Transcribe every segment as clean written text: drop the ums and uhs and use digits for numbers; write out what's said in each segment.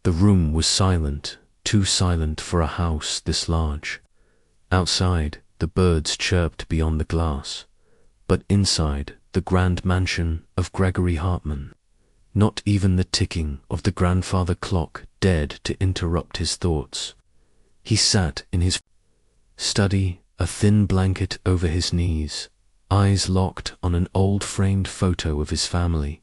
The room was silent, too silent for a house this large. Outside, the birds chirped beyond the glass, but inside the grand mansion of Gregory Hartman, not even the ticking of the grandfather clock dared to interrupt his thoughts. He sat in his study, a thin blanket over his knees, eyes locked on an old framed photo of his family.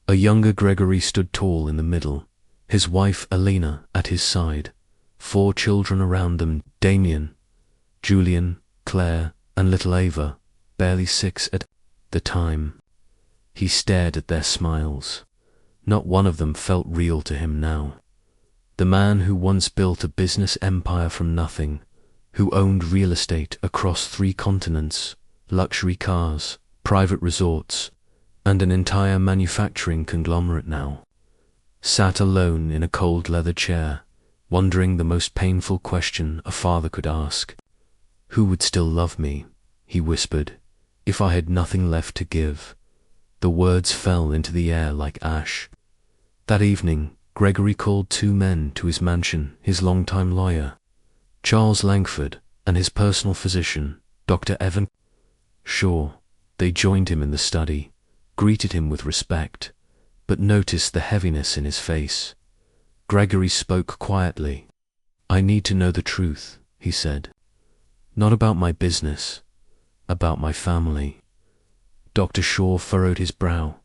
A younger Gregory stood tall in the middle, his wife Elena at his side, 4 children around them: Damien, Julian, Claire, and little Ava, barely 6 at the time. He stared at their smiles. Not one of them felt real to him now. The man who once built a business empire from nothing, who owned real estate across 3 continents, luxury cars, private resorts, and an entire manufacturing conglomerate now, sat alone in a cold leather chair, wondering the most painful question a father could ask. Who would still love me, he whispered, if I had nothing left to give? The words fell into the air like ash. That evening, Gregory called 2 men to his mansion: his longtime lawyer, Charles Langford, and his personal physician, Dr. Evan Shaw. They joined him in the study, greeted him with respect, but noticed the heaviness in his face. Gregory spoke quietly. "I need to know the truth," he said. "Not about my business, about my family." Dr. Shaw furrowed his brow.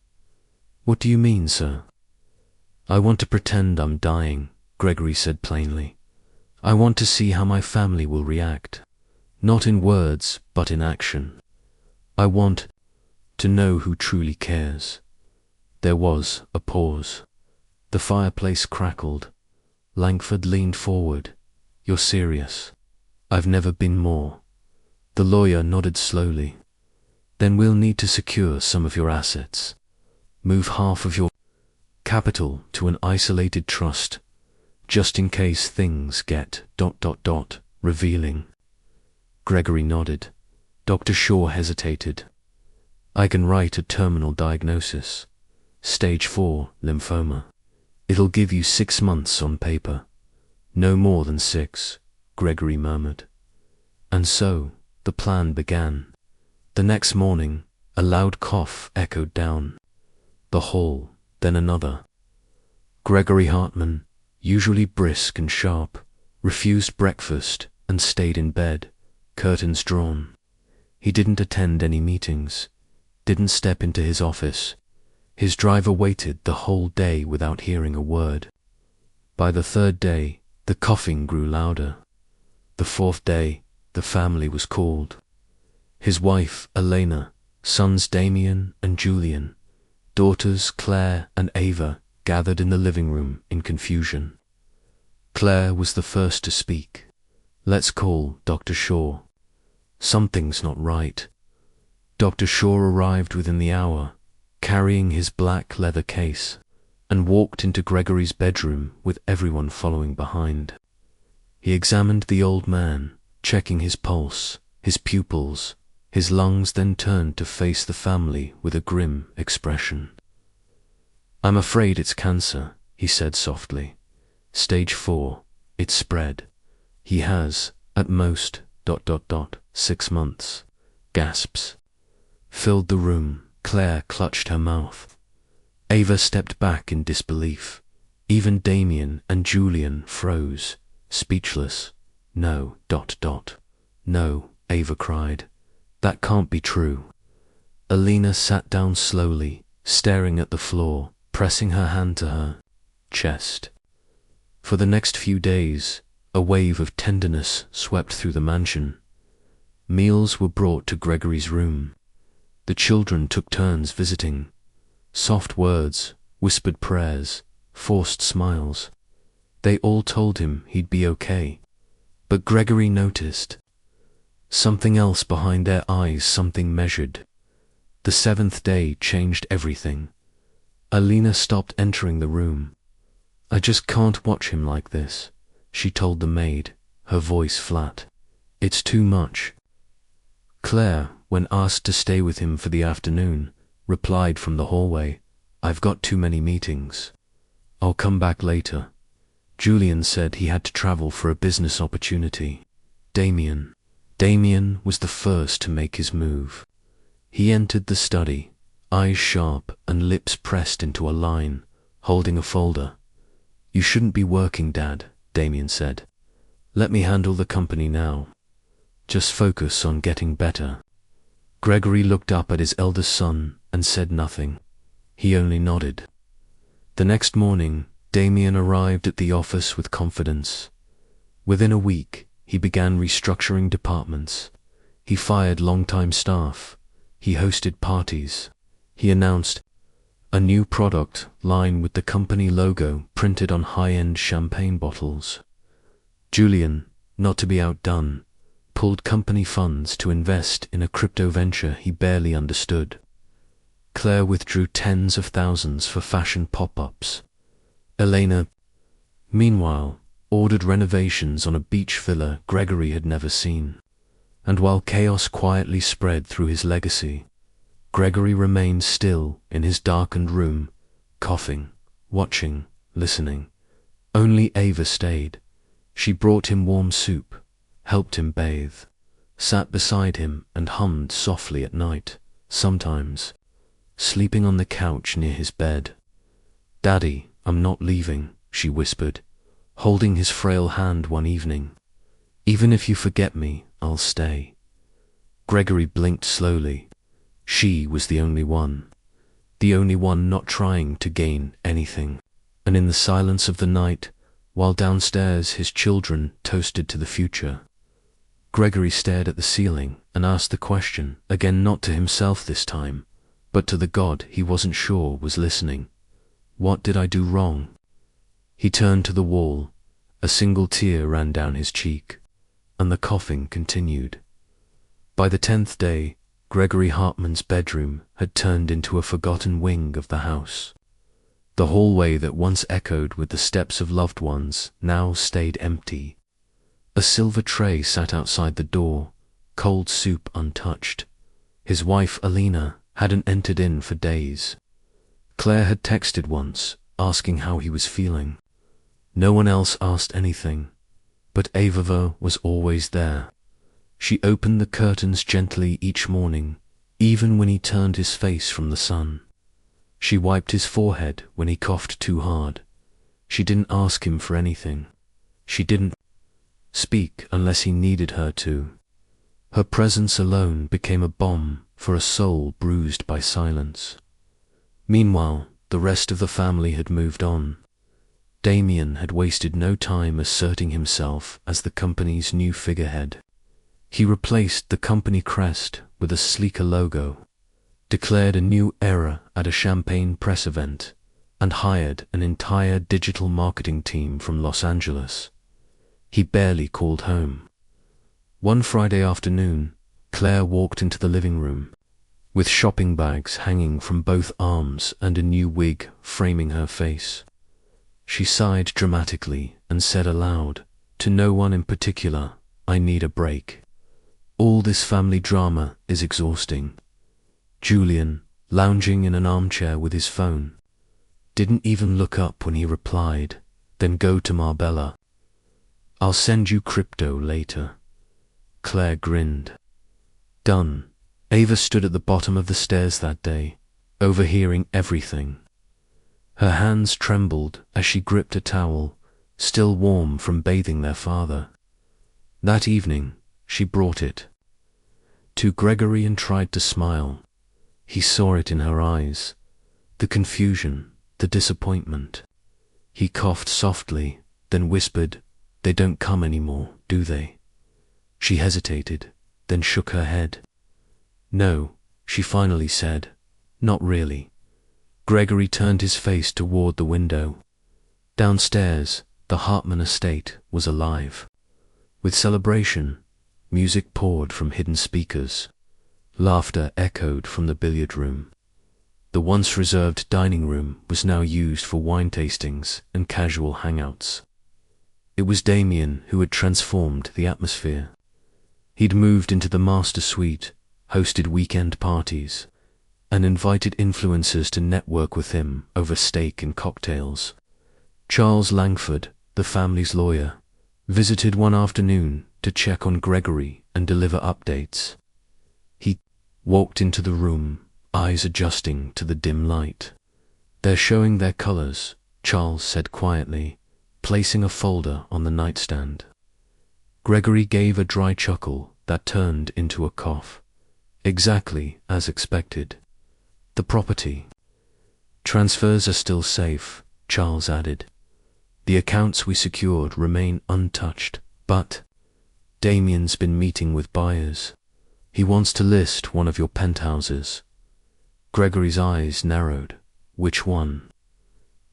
"What do you mean, sir?" "I want to pretend I'm dying," Gregory said plainly. "I want to see how my family will react, not in words, but in action. I want to know who truly cares." There was a pause. The fireplace crackled. Langford leaned forward. "You're serious?" "I've never been more." The lawyer nodded slowly. "Then we'll need to secure some of your assets. Move half of your capital to an isolated trust, just in case things get ... revealing." Gregory nodded. Dr. Shaw hesitated. "I can write a terminal diagnosis. Stage 4 lymphoma. It'll give you 6 months on paper." "No more than 6, Gregory murmured. And so, the plan began. The next morning, a loud cough echoed down the hall, then another. Gregory Hartman, usually brisk and sharp, refused breakfast and stayed in bed, curtains drawn. He didn't attend any meetings, didn't step into his office. His driver waited the whole day without hearing a word. By the 3rd day, the coughing grew louder. The 4th day, the family was called. His wife, Elena, sons Damien and Julian, daughters Claire and Ava gathered in the living room in confusion. Claire was the first to speak. "Let's call Dr. Shaw. Something's not right." Dr. Shaw arrived within the hour, carrying his black leather case, and walked into Gregory's bedroom with everyone following behind. He examined the old man, checking his pulse, his pupils, his lungs, then turned to face the family with a grim expression. "I'm afraid it's cancer," he said softly. "Stage 4, it's spread. He has, at most, ... 6 months. Gasps filled the room. Claire clutched her mouth. Ava stepped back in disbelief. Even Damien and Julian froze, speechless. "No, ... No," Ava cried. "That can't be true." Elena sat down slowly, staring at the floor, pressing her hand to her chest. For the next few days, a wave of tenderness swept through the mansion. Meals were brought to Gregory's room. The children took turns visiting. Soft words, whispered prayers, forced smiles. They all told him he'd be okay. But Gregory noticed something else behind their eyes, something measured. The 7th day changed everything. Elena stopped entering the room. "I just can't watch him like this," she told the maid, her voice flat. "It's too much." Claire, when asked to stay with him for the afternoon, replied from the hallway, "I've got too many meetings. I'll come back later." Julian said he had to travel for a business opportunity. Damien was the first to make his move. He entered the study, eyes sharp and lips pressed into a line, holding a folder. "You shouldn't be working, Dad," Damien said. "Let me handle the company now. Just focus on getting better." Gregory looked up at his eldest son and said nothing. He only nodded. The next morning, Damien arrived at the office with confidence. Within a week, he began restructuring departments. He fired longtime staff. He hosted parties. He announced a new product line with the company logo printed on high-end champagne bottles. Julian, not to be outdone, pulled company funds to invest in a crypto venture he barely understood. Claire withdrew tens of thousands for fashion pop-ups. Elena, meanwhile, ordered renovations on a beach villa Gregory had never seen. And while chaos quietly spread through his legacy, Gregory remained still in his darkened room, coughing, watching, listening. Only Ava stayed. She brought him warm soup, helped him bathe, sat beside him and hummed softly at night, sometimes, sleeping on the couch near his bed. "Daddy, I'm not leaving," she whispered, holding his frail hand one evening. "Even if you forget me, I'll stay." Gregory blinked slowly. She was the only one not trying to gain anything. And in the silence of the night, while downstairs his children toasted to the future, Gregory stared at the ceiling and asked the question, again not to himself this time, but to the God he wasn't sure was listening. What did I do wrong? He turned to the wall. A single tear ran down his cheek, and the coughing continued. By the 10th day, Gregory Hartman's bedroom had turned into a forgotten wing of the house. The hallway that once echoed with the steps of loved ones now stayed empty. A silver tray sat outside the door, cold soup untouched. His wife, Alina, hadn't entered in for days. Claire had texted once, asking how he was feeling. No one else asked anything, but Ava was always there. She opened the curtains gently each morning, even when he turned his face from the sun. She wiped his forehead when he coughed too hard. She didn't ask him for anything. She didn't speak unless he needed her to. Her presence alone became a balm for a soul bruised by silence. Meanwhile, the rest of the family had moved on. Damien had wasted no time asserting himself as the company's new figurehead. He replaced the company crest with a sleeker logo, declared a new era at a champagne press event, and hired an entire digital marketing team from Los Angeles. He barely called home. One Friday afternoon, Claire walked into the living room, with shopping bags hanging from both arms and a new wig framing her face. She sighed dramatically and said aloud, to no one in particular, "I need a break. All this family drama is exhausting." Julian, lounging in an armchair with his phone, didn't even look up when he replied, "Then go to Marbella. I'll send you crypto later." Claire grinned. Done. Ava stood at the bottom of the stairs that day, overhearing everything. Her hands trembled as she gripped a towel, still warm from bathing their father. That evening, she brought it to Gregory and tried to smile. He saw it in her eyes, the confusion, the disappointment. He coughed softly, then whispered, "They don't come anymore, do they?" She hesitated, then shook her head. "No," she finally said, "not really." Gregory turned his face toward the window. Downstairs, the Hartman estate was alive. With celebration, music poured from hidden speakers. Laughter echoed from the billiard room. The once reserved dining room was now used for wine tastings and casual hangouts. It was Damien who had transformed the atmosphere. He'd moved into the master suite, hosted weekend parties, and invited influencers to network with him over steak and cocktails. Charles Langford, the family's lawyer, visited one afternoon to check on Gregory and deliver updates. He walked into the room, eyes adjusting to the dim light. "They're showing their colors," Charles said quietly, placing a folder on the nightstand. Gregory gave a dry chuckle that turned into a cough. "Exactly as expected. The property transfers are still safe," Charles added. "The accounts we secured remain untouched, but Damien's been meeting with buyers. He wants to list one of your penthouses." Gregory's eyes narrowed. "Which one?"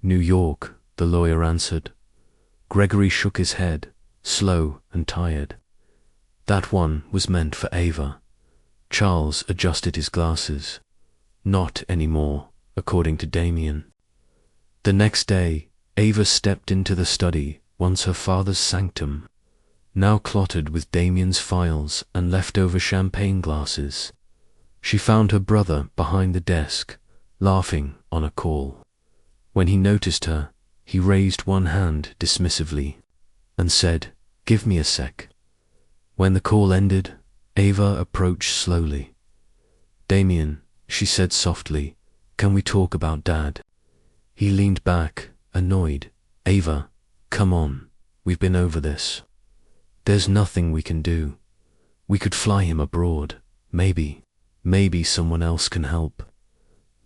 "New York," the lawyer answered. Gregory shook his head, slow and tired. "That one was meant for Ava." Charles adjusted his glasses. "Not anymore, according to Damien." The next day, Ava stepped into the study, once her father's sanctum, now cluttered with Damien's files and leftover champagne glasses. She found her brother behind the desk, laughing on a call. When he noticed her, he raised one hand dismissively and said, "Give me a sec." When the call ended, Ava approached slowly. "Damien," she said softly, "can we talk about Dad?" He leaned back, annoyed. "Ava, come on, we've been over this. There's nothing we can do. We could fly him abroad. Maybe someone else can help."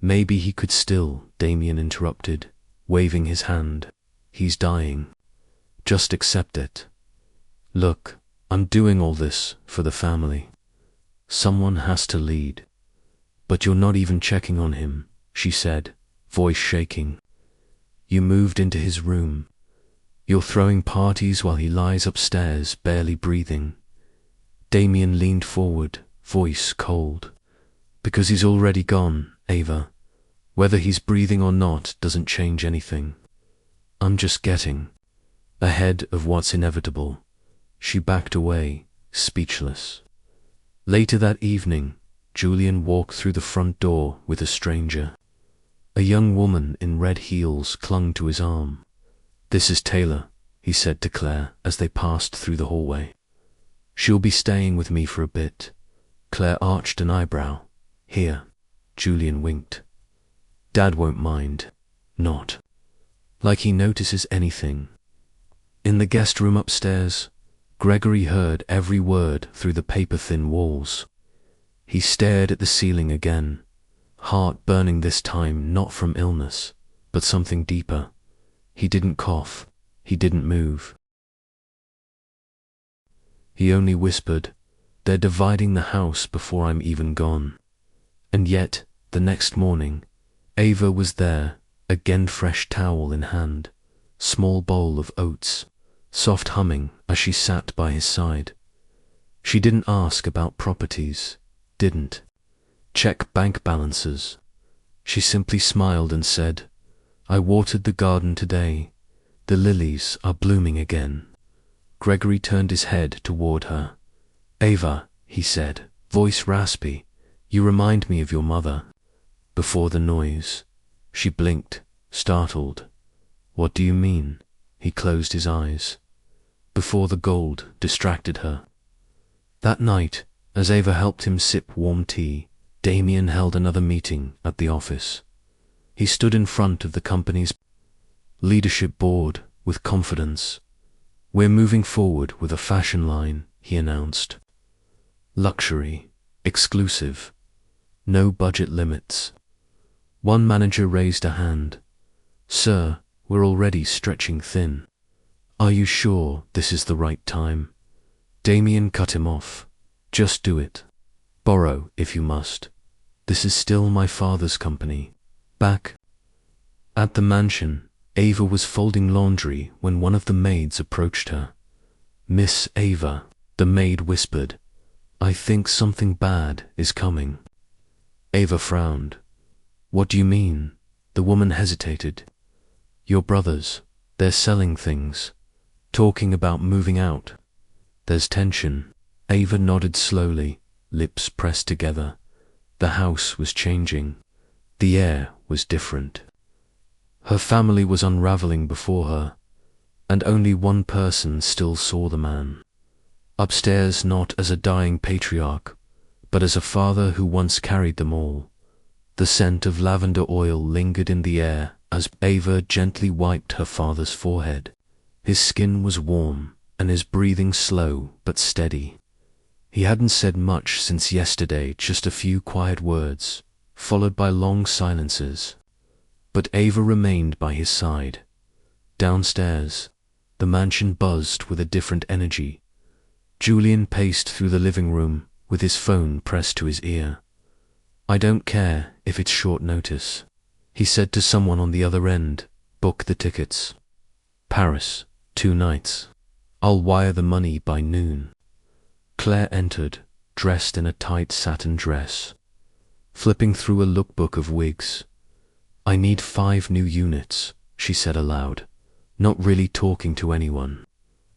"Maybe he could still," Damien interrupted, waving his hand. "He's dying. Just accept it. Look, I'm doing all this for the family. Someone has to lead." "But you're not even checking on him," she said, voice shaking. "You moved into his room. You're throwing parties while he lies upstairs, barely breathing." Damien leaned forward, voice cold. "Because he's already gone, Ava. Whether he's breathing or not doesn't change anything. I'm just getting ahead of what's inevitable." She backed away, speechless. Later that evening, Julian walked through the front door with a stranger. A young woman in red heels clung to his arm. "This is Taylor," he said to Claire as they passed through the hallway. "She'll be staying with me for a bit." Claire arched an eyebrow. "Here." Julian winked. "Dad won't mind." "Not like he notices anything." In the guest room upstairs, Gregory heard every word through the paper-thin walls. He stared at the ceiling again, heart burning this time not from illness, but something deeper. He didn't cough. He didn't move. He only whispered, "They're dividing the house before I'm even gone." And yet, the next morning, Ava was there, again, fresh towel in hand, small bowl of oats, soft humming as she sat by his side. She didn't ask about properties, didn't check bank balances. She simply smiled and said, "I watered the garden today. The lilies are blooming again." Gregory turned his head toward her. "Ava," he said, voice raspy, "you remind me of your mother." Before the noise, she blinked, startled. "What do you mean?" He closed his eyes. Before the gold distracted her. That night, as Ava helped him sip warm tea, Damien held another meeting at the office. He stood in front of the company's leadership board with confidence. "We're moving forward with a fashion line," he announced. "Luxury, exclusive, no budget limits." One manager raised a hand. "Sir, we're already stretching thin. Are you sure this is the right time?" Damien cut him off. "Just do it. Borrow if you must. This is still my father's company." Back at the mansion, Ava was folding laundry when one of the maids approached her. "Miss Ava," the maid whispered, "I think something bad is coming." Ava frowned. "What do you mean?" The woman hesitated. "Your brothers, they're selling things, talking about moving out. There's tension." Ava nodded slowly, lips pressed together. The house was changing. The air was different. Her family was unraveling before her. and only one person still saw the man. Upstairs, not as a dying patriarch, but as a father who once carried them all. The scent of lavender oil lingered in the air as Ava gently wiped her father's forehead. His skin was warm, and his breathing slow but steady. He hadn't said much since yesterday, just a few quiet words, followed by long silences. But Ava remained by his side. Downstairs, the mansion buzzed with a different energy. Julian paced through the living room with his phone pressed to his ear. "I don't care if it's short notice," he said to someone on the other end. "Book the tickets. Paris, 2 nights. I'll wire the money by noon." Claire entered, dressed in a tight satin dress, flipping through a lookbook of wigs. "I need 5 new units," she said aloud, not really talking to anyone.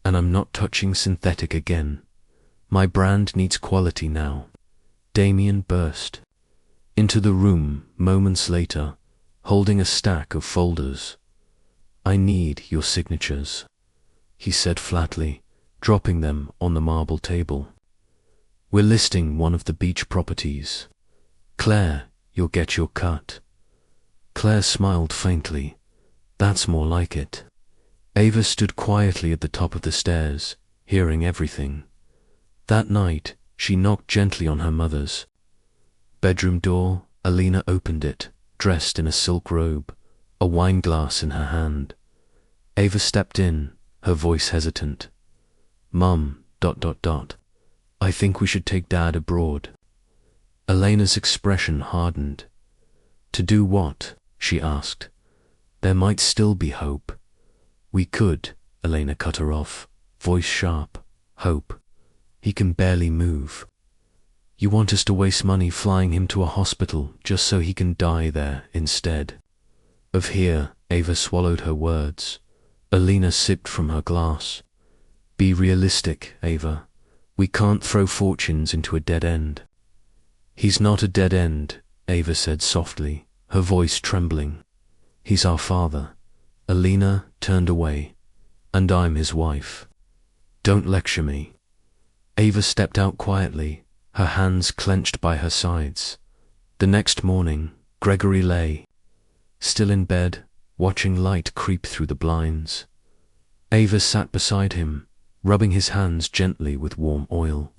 "And I'm not touching synthetic again. My brand needs quality now." Damien burst into the room moments later, holding a stack of folders. "I need your signatures," he said flatly, dropping them on the marble table. "We're listing one of the beach properties. Claire, you'll get your cut." Claire smiled faintly. "That's more like it." Ava stood quietly at the top of the stairs, hearing everything. That night, she knocked gently on her mother's bedroom door. Alina opened it, dressed in a silk robe, a wine glass in her hand. Ava stepped in, her voice hesitant. "Mum, ... I think we should take Dad abroad." Elena's expression hardened. "To do what?" she asked. "There might still be hope." "We could," Elena cut her off, voice sharp. "Hope? He can barely move. You want us to waste money flying him to a hospital just so he can die there instead of here?" Ava swallowed her words. Alina sipped from her glass. "Be realistic, Ava. We can't throw fortunes into a dead end." "He's not a dead end," Ava said softly, her voice trembling. "He's our father." Alina turned away. "And I'm his wife. Don't lecture me." Ava stepped out quietly, her hands clenched by her sides. The next morning, Gregory lay still in bed, watching light creep through the blinds. Ava sat beside him, rubbing his hands gently with warm oil.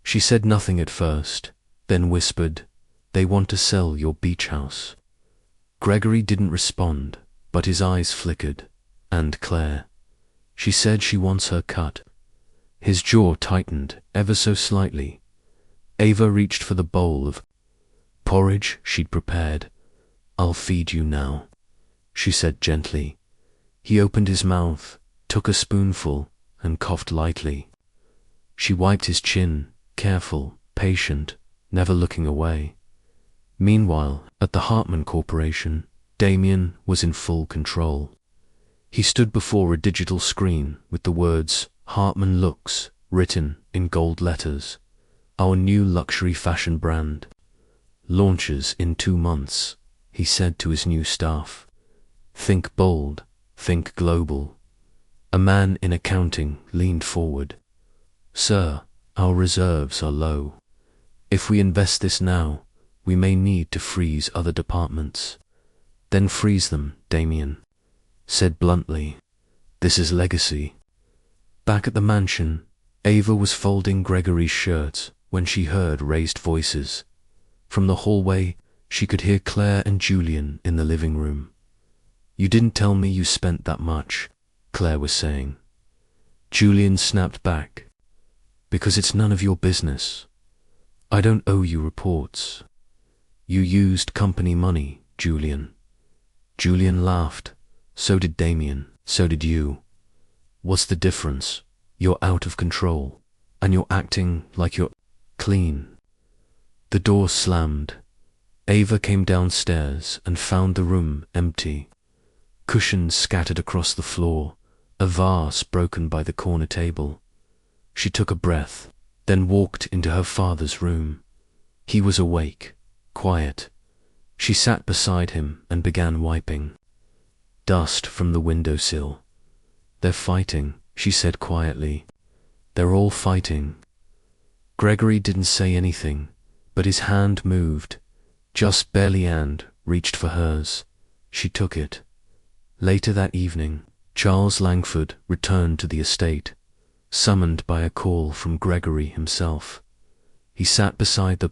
She said nothing at first, then whispered, "They want to sell your beach house." Gregory didn't respond, but his eyes flickered. "And Claire? She said she wants her cut." His jaw tightened ever so slightly. Ava reached for the bowl of porridge she'd prepared. "I'll feed you now," she said gently. He opened his mouth, took a spoonful, and coughed lightly. She wiped his chin, careful, patient, never looking away. Meanwhile, at the Hartman Corporation, Damien was in full control. He stood before a digital screen with the words "Hartman Looks" written in gold letters. "Our new luxury fashion brand. Launches in 2 months," he said to his new staff. "Think bold, think global." A man in accounting leaned forward. "Sir, our reserves are low. If we invest this now, we may need to freeze other departments." "Then freeze them," Damien said bluntly. "This is legacy." Back at the mansion, Ava was folding Gregory's shirt when she heard raised voices. From the hallway, she could hear Claire and Julian in the living room. "You didn't tell me you spent that much," Claire was saying. Julian snapped back. "Because it's none of your business. I don't owe you reports." "You used company money, Julian." Julian laughed. "So did Damien. So did you. What's the difference? You're out of control, and you're acting like you're clean." The door slammed. Ava came downstairs and found the room empty. Cushions scattered across the floor, a vase broken by the corner table. She took a breath, then walked into her father's room. He was awake, quiet. She sat beside him and began wiping dust from the windowsill. They're fighting, she said quietly. They're all fighting. Gregory didn't say anything, but his hand moved, just barely, and reached for hers. She took it. Later that evening, Charles Langford returned to the estate, summoned by a call from Gregory himself. He sat beside the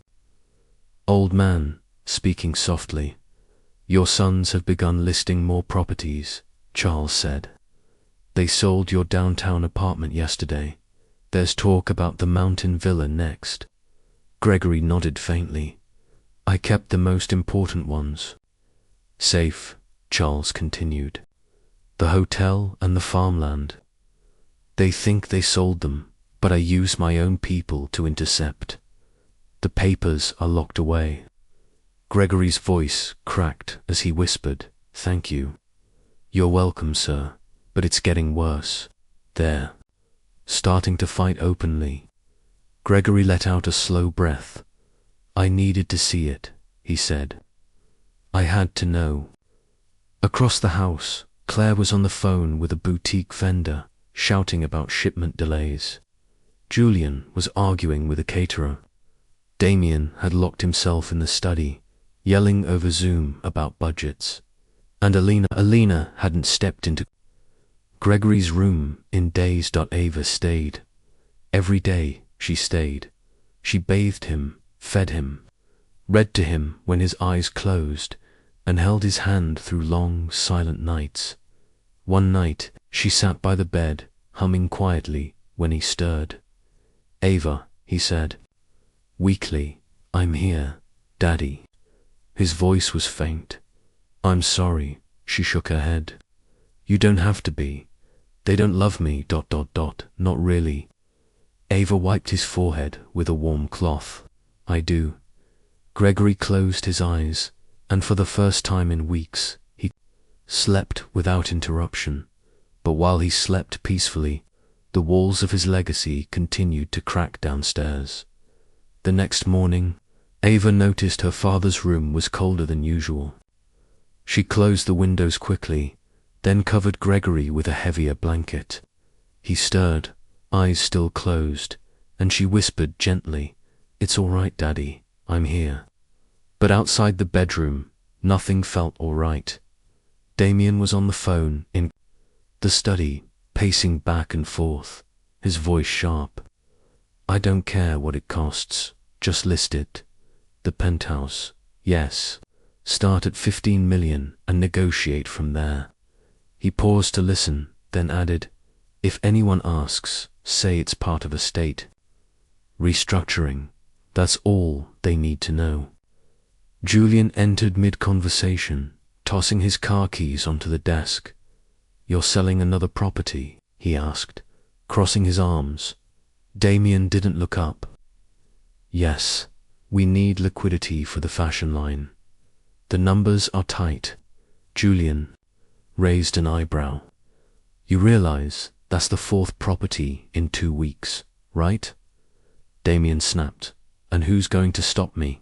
old man, speaking softly. Your sons have begun listing more properties, Charles said. They sold your downtown apartment yesterday. There's talk about the mountain villa next. Gregory nodded faintly. I kept the most important ones safe, Charles continued. The hotel and the farmland. They think they sold them, but I use my own people to intercept. The papers are locked away. Gregory's voice cracked as he whispered, Thank you. You're welcome, sir, but it's getting worse. They're starting to fight openly. Gregory let out a slow breath. I needed to see it, he said. I had to know. Across the house, Claire was on the phone with a boutique vendor, shouting about shipment delays. Julian was arguing with a caterer. Damien had locked himself in the study, yelling over Zoom about budgets. And Alina hadn't stepped into Gregory's room in days. Ava stayed. Every day she stayed. She bathed him, fed him, read to him when his eyes closed, and held his hand through long, silent nights. One night, she sat by the bed, humming quietly when he stirred. Ava, he said. Weakly, I'm here, Daddy. His voice was faint. I'm sorry, she shook her head. You don't have to be. They don't love me, ... Not really. Ava wiped his forehead with a warm cloth. I do. Gregory closed his eyes, and for the first time in weeks, he slept without interruption. But while he slept peacefully, the walls of his legacy continued to crack downstairs. The next morning, Ava noticed her father's room was colder than usual. She closed the windows quickly, then covered Gregory with a heavier blanket. He stirred, eyes still closed, and she whispered gently, It's all right, Daddy, I'm here. But outside the bedroom, nothing felt all right. Damien was on the phone in the study, pacing back and forth, his voice sharp. I don't care what it costs, just list it. The penthouse, yes. Start at 15 million and negotiate from there. He paused to listen, then added, If anyone asks, say it's part of estate restructuring. That's all they need to know. Julian entered mid-conversation, tossing his car keys onto the desk. You're selling another property? He asked, crossing his arms. Damien didn't look up. Yes, we need liquidity for the fashion line. The numbers are tight. Julian raised an eyebrow. You realize that's the 4th property in 2 weeks, right? Damien snapped. And who's going to stop me?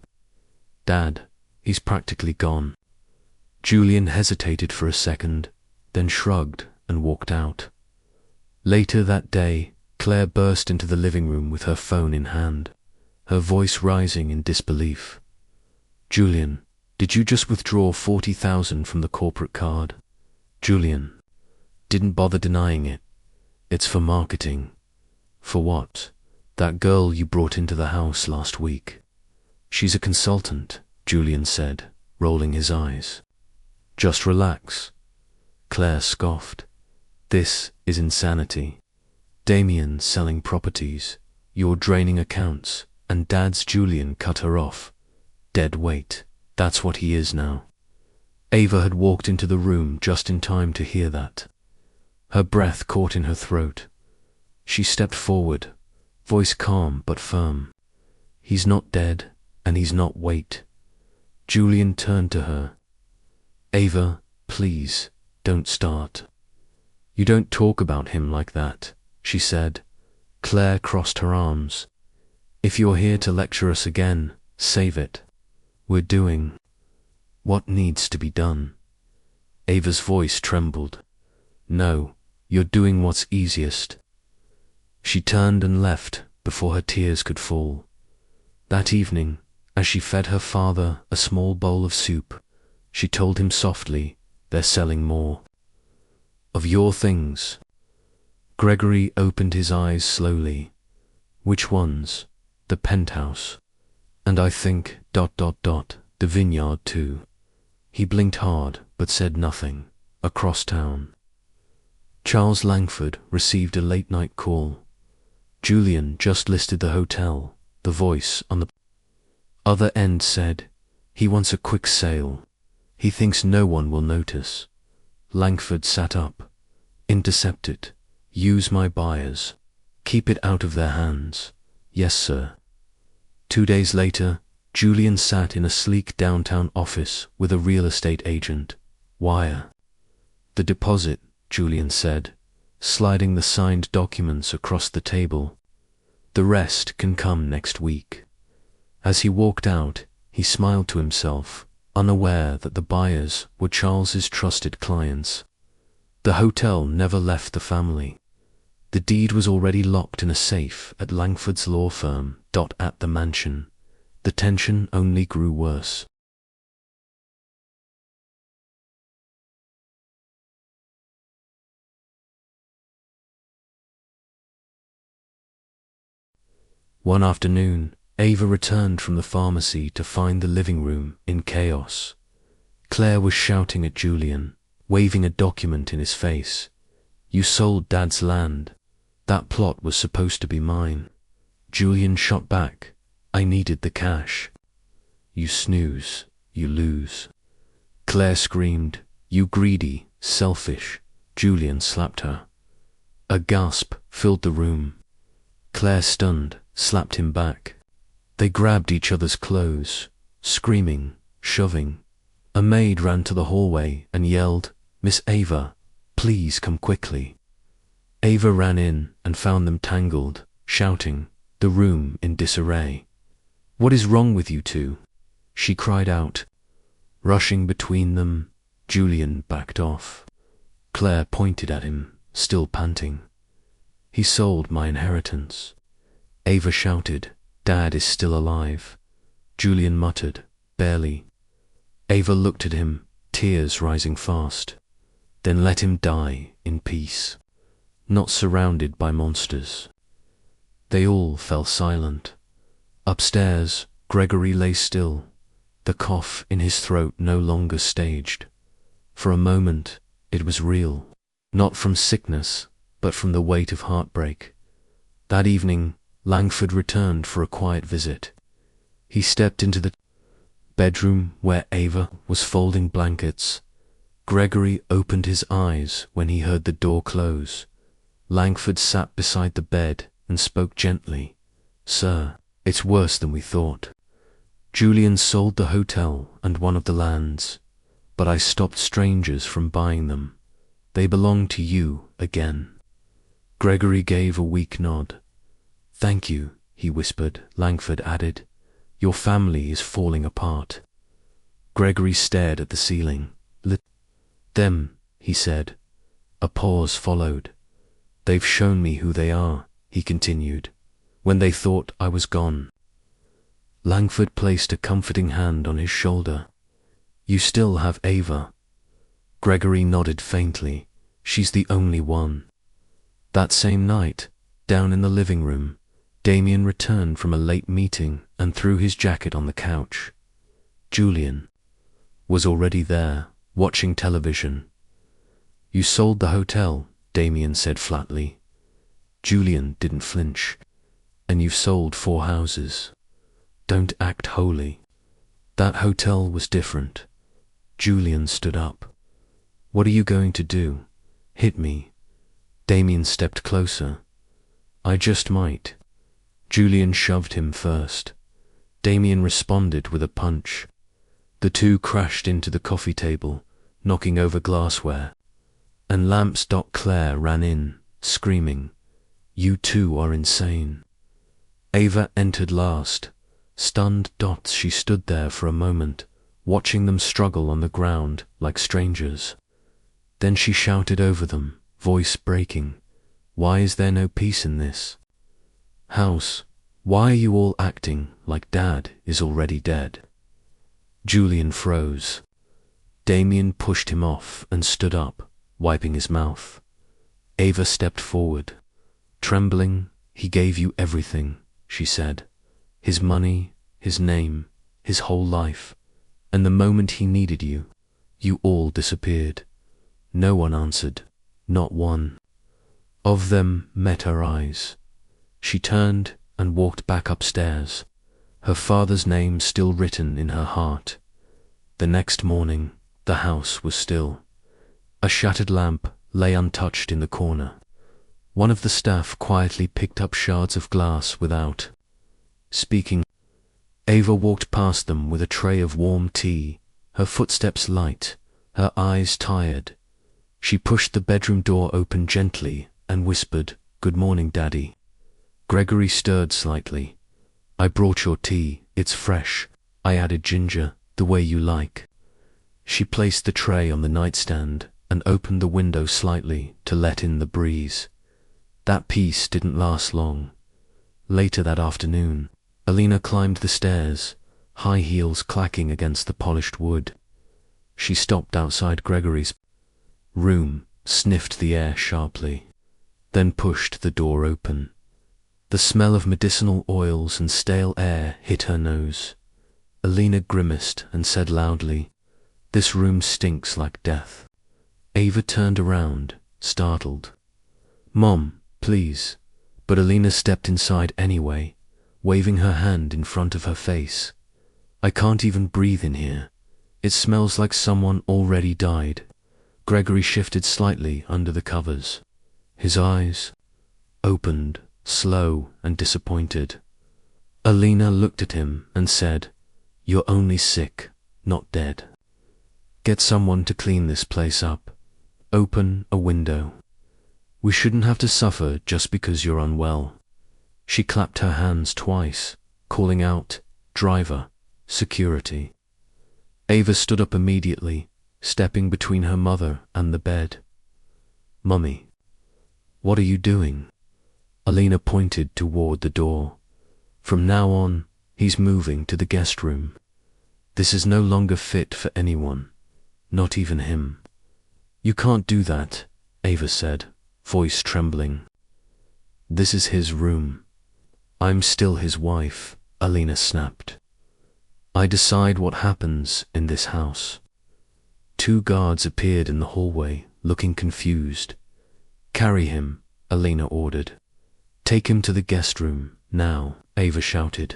Dad, he's practically gone. Julian hesitated for a second, then shrugged and walked out. Later that day, Claire burst into the living room with her phone in hand, her voice rising in disbelief. Julian, did you just withdraw 40,000 from the corporate card? Julian didn't bother denying it. It's for marketing. For what? That girl you brought into the house last week. She's a consultant, Julian said, rolling his eyes. Just relax. Claire scoffed. This is insanity. Damien selling properties, you're draining accounts, and Dad's Julian cut her off. Dead weight. That's what he is now. Ava had walked into the room just in time to hear that. Her breath caught in her throat. She stepped forward, voice calm but firm. He's not dead, and he's not weight. Julian turned to her. Ava, please, don't start. You don't talk about him like that, she said. Claire crossed her arms. If you're here to lecture us again, save it. We're doing what needs to be done. Ava's voice trembled. No, You're doing what's easiest." She turned and left before her tears could fall. That evening, as she fed her father a small bowl of soup, she told him softly, "They're selling more of your things." Gregory opened his eyes slowly. "Which ones?" "The penthouse. And I think ... the vineyard too." He blinked hard, but said nothing. Across town, Charles Langford received a late-night call. "Julian just listed the hotel." The voice on the other end said, "He wants a quick sale. He thinks no one will notice." Langford sat up. "Intercept it. Use my buyers. Keep it out of their hands." "Yes, sir." 2 days later, Julian sat in a sleek downtown office with a real estate agent. "Wire the deposit," Julian said, sliding the signed documents across the table. "The rest can come next week." As he walked out, he smiled to himself, unaware that the buyers were Charles's trusted clients. The hotel never left the family. The deed was already locked in a safe at Langford's law firm. At the mansion, the tension only grew worse. One afternoon, Ava returned from the pharmacy to find the living room in chaos. Claire was shouting at Julian, waving a document in his face. "You sold Dad's land. That plot was supposed to be mine." Julian shot back, "I needed the cash." "You snooze, you lose." Claire screamed, "You greedy, selfish." Julian slapped her. A gasp filled the room. Claire, stunned, slapped him back. They grabbed each other's clothes, screaming, shoving. A maid ran to the hallway and yelled, "Miss Ava, please come quickly." Ava ran in and found them tangled, shouting, the room in disarray. "What is wrong with you two?" she cried out. Rushing between them, Julian backed off. Claire pointed at him, still panting. "He sold my inheritance." Ava shouted, "Dad is still alive." Julian muttered, "Barely." Ava looked at him, tears rising fast. "Then let him die in peace, not surrounded by monsters." They all fell silent. Upstairs, Gregory lay still, the cough in his throat no longer staged. For a moment, it was real, not from sickness, but from the weight of heartbreak. That evening, Langford returned for a quiet visit. He stepped into the bedroom where Ava was folding blankets. Gregory opened his eyes when he heard the door close. Langford sat beside the bed and spoke gently. "Sir, it's worse than we thought. Julian sold the hotel and one of the lands, but I stopped strangers from buying them. They belong to you again." Gregory gave a weak nod. "Thank you," he whispered. Langford added, "Your family is falling apart." Gregory stared at the ceiling. "Them," he said. A pause followed. "They've shown me who they are," he continued, "when they thought I was gone." Langford placed a comforting hand on his shoulder. "You still have Ava." Gregory nodded faintly. "She's the only one." That same night, down in the living room, Damien returned from a late meeting and threw his jacket on the couch. Julian was already there, watching television. "You sold the hotel," Damien said flatly. Julian didn't flinch. "And you've sold 4 houses. Don't act holy." That hotel was different. Julian stood up. "What are you going to do? Hit me?" Damien stepped closer. "I just might." Julian shoved him first. Damien responded with a punch. The two crashed into the coffee table, knocking over glassware. And lamps. Claire ran in, screaming, "You two are insane." Ava entered last. Stunned. She stood there for a moment, watching them struggle on the ground like strangers. Then she shouted over them, voice breaking. Why is there no peace in this house? Why are you all acting like Dad is already dead? Julian froze. Damien pushed him off and stood up, wiping his mouth. Ava stepped forward. Trembling, he gave you everything, she said. His money, his name, his whole life. And the moment he needed you, you all disappeared. No one answered, not one. Of them met her eyes. She turned and walked back upstairs, her father's name still written in her heart. The next morning, the house was still. A shattered lamp lay untouched in the corner. One of the staff quietly picked up shards of glass without speaking. Ava walked past them with a tray of warm tea, her footsteps light, her eyes tired. She pushed the bedroom door open gently and whispered, "Good morning, Daddy." Gregory stirred slightly. "I brought your tea, it's fresh. I added ginger, the way you like." She placed the tray on the nightstand and opened the window slightly to let in the breeze. That peace didn't last long. Later that afternoon, Alina climbed the stairs, high heels clacking against the polished wood. She stopped outside Gregory's room, sniffed the air sharply, then pushed the door open. The smell of medicinal oils and stale air hit her nose. Alina grimaced and said loudly, "This room stinks like death." Ava turned around, startled. "Mom, please." But Alina stepped inside anyway, waving her hand in front of her face. "I can't even breathe in here. It smells like someone already died." Gregory shifted slightly under the covers. His eyes opened, slow and disappointed. Alina looked at him and said, "You're only sick, not dead. Get someone to clean this place up. Open a window. We shouldn't have to suffer just because you're unwell." She clapped her hands twice, calling out, "Driver, security." Ava stood up immediately, stepping between her mother and the bed. "Mummy, what are you doing?" Alina pointed toward the door. "From now on, he's moving to the guest room. This is no longer fit for anyone, not even him." "You can't do that," Ava said, voice trembling. "This is his room." "I'm still his wife," Alina snapped. "I decide what happens in this house." Two guards appeared in the hallway, looking confused. "Carry him," Alina ordered. "Take him to the guest room, now," Ava shouted.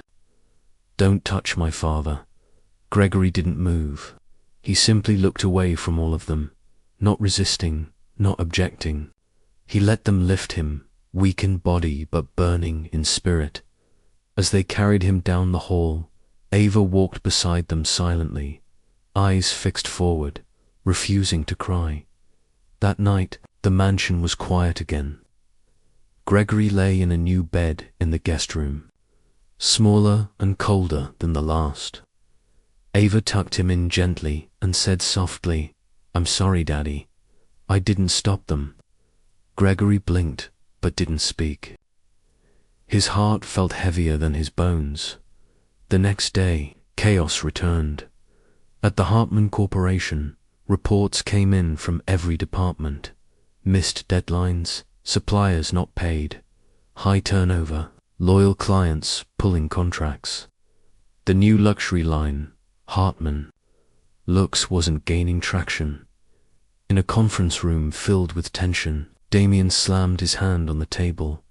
"Don't touch my father." Gregory didn't move. He simply looked away from all of them, not resisting, not objecting. He let them lift him, weak in body but burning in spirit. As they carried him down the hall, Ava walked beside them silently, eyes fixed forward, refusing to cry. That night, the mansion was quiet again. Gregory lay in a new bed in the guest room, smaller and colder than the last. Ava tucked him in gently and said softly, "I'm sorry, Daddy. I didn't stop them." Gregory blinked but didn't speak. His heart felt heavier than his bones. The next day, chaos returned. At the Hartman Corporation, reports came in from every department. Missed deadlines, suppliers not paid, high turnover, loyal clients pulling contracts. The new luxury line, Hartman Lux, wasn't gaining traction. In a conference room filled with tension, Damien slammed his hand on the table.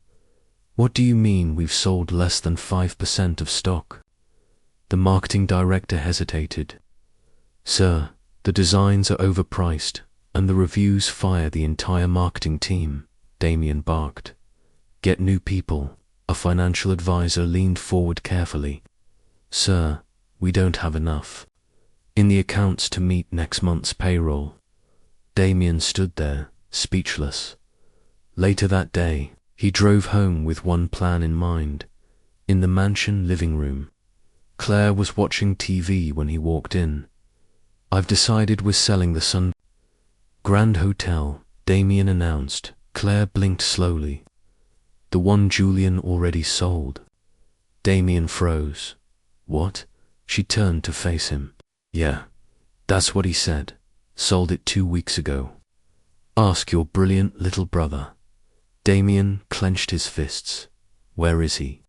"What do you mean we've sold less than 5% of stock?" The marketing director hesitated. "Sir, the designs are overpriced, and the reviews fire the entire marketing team," Damien barked. "Get new people." A financial advisor leaned forward carefully. "Sir, we don't have enough in the accounts to meet next month's payroll." Damien stood there, speechless. Later that day, he drove home with one plan in mind. In the mansion living room, Claire was watching TV when he walked in. "I've decided we're selling the Sun Grand Hotel," Damien announced. Claire blinked slowly. The one Julian already sold. Damien froze. What? She turned to face him. Yeah, that's what he said. Sold it 2 weeks ago. Ask your brilliant little brother. Damien clenched his fists. Where is he?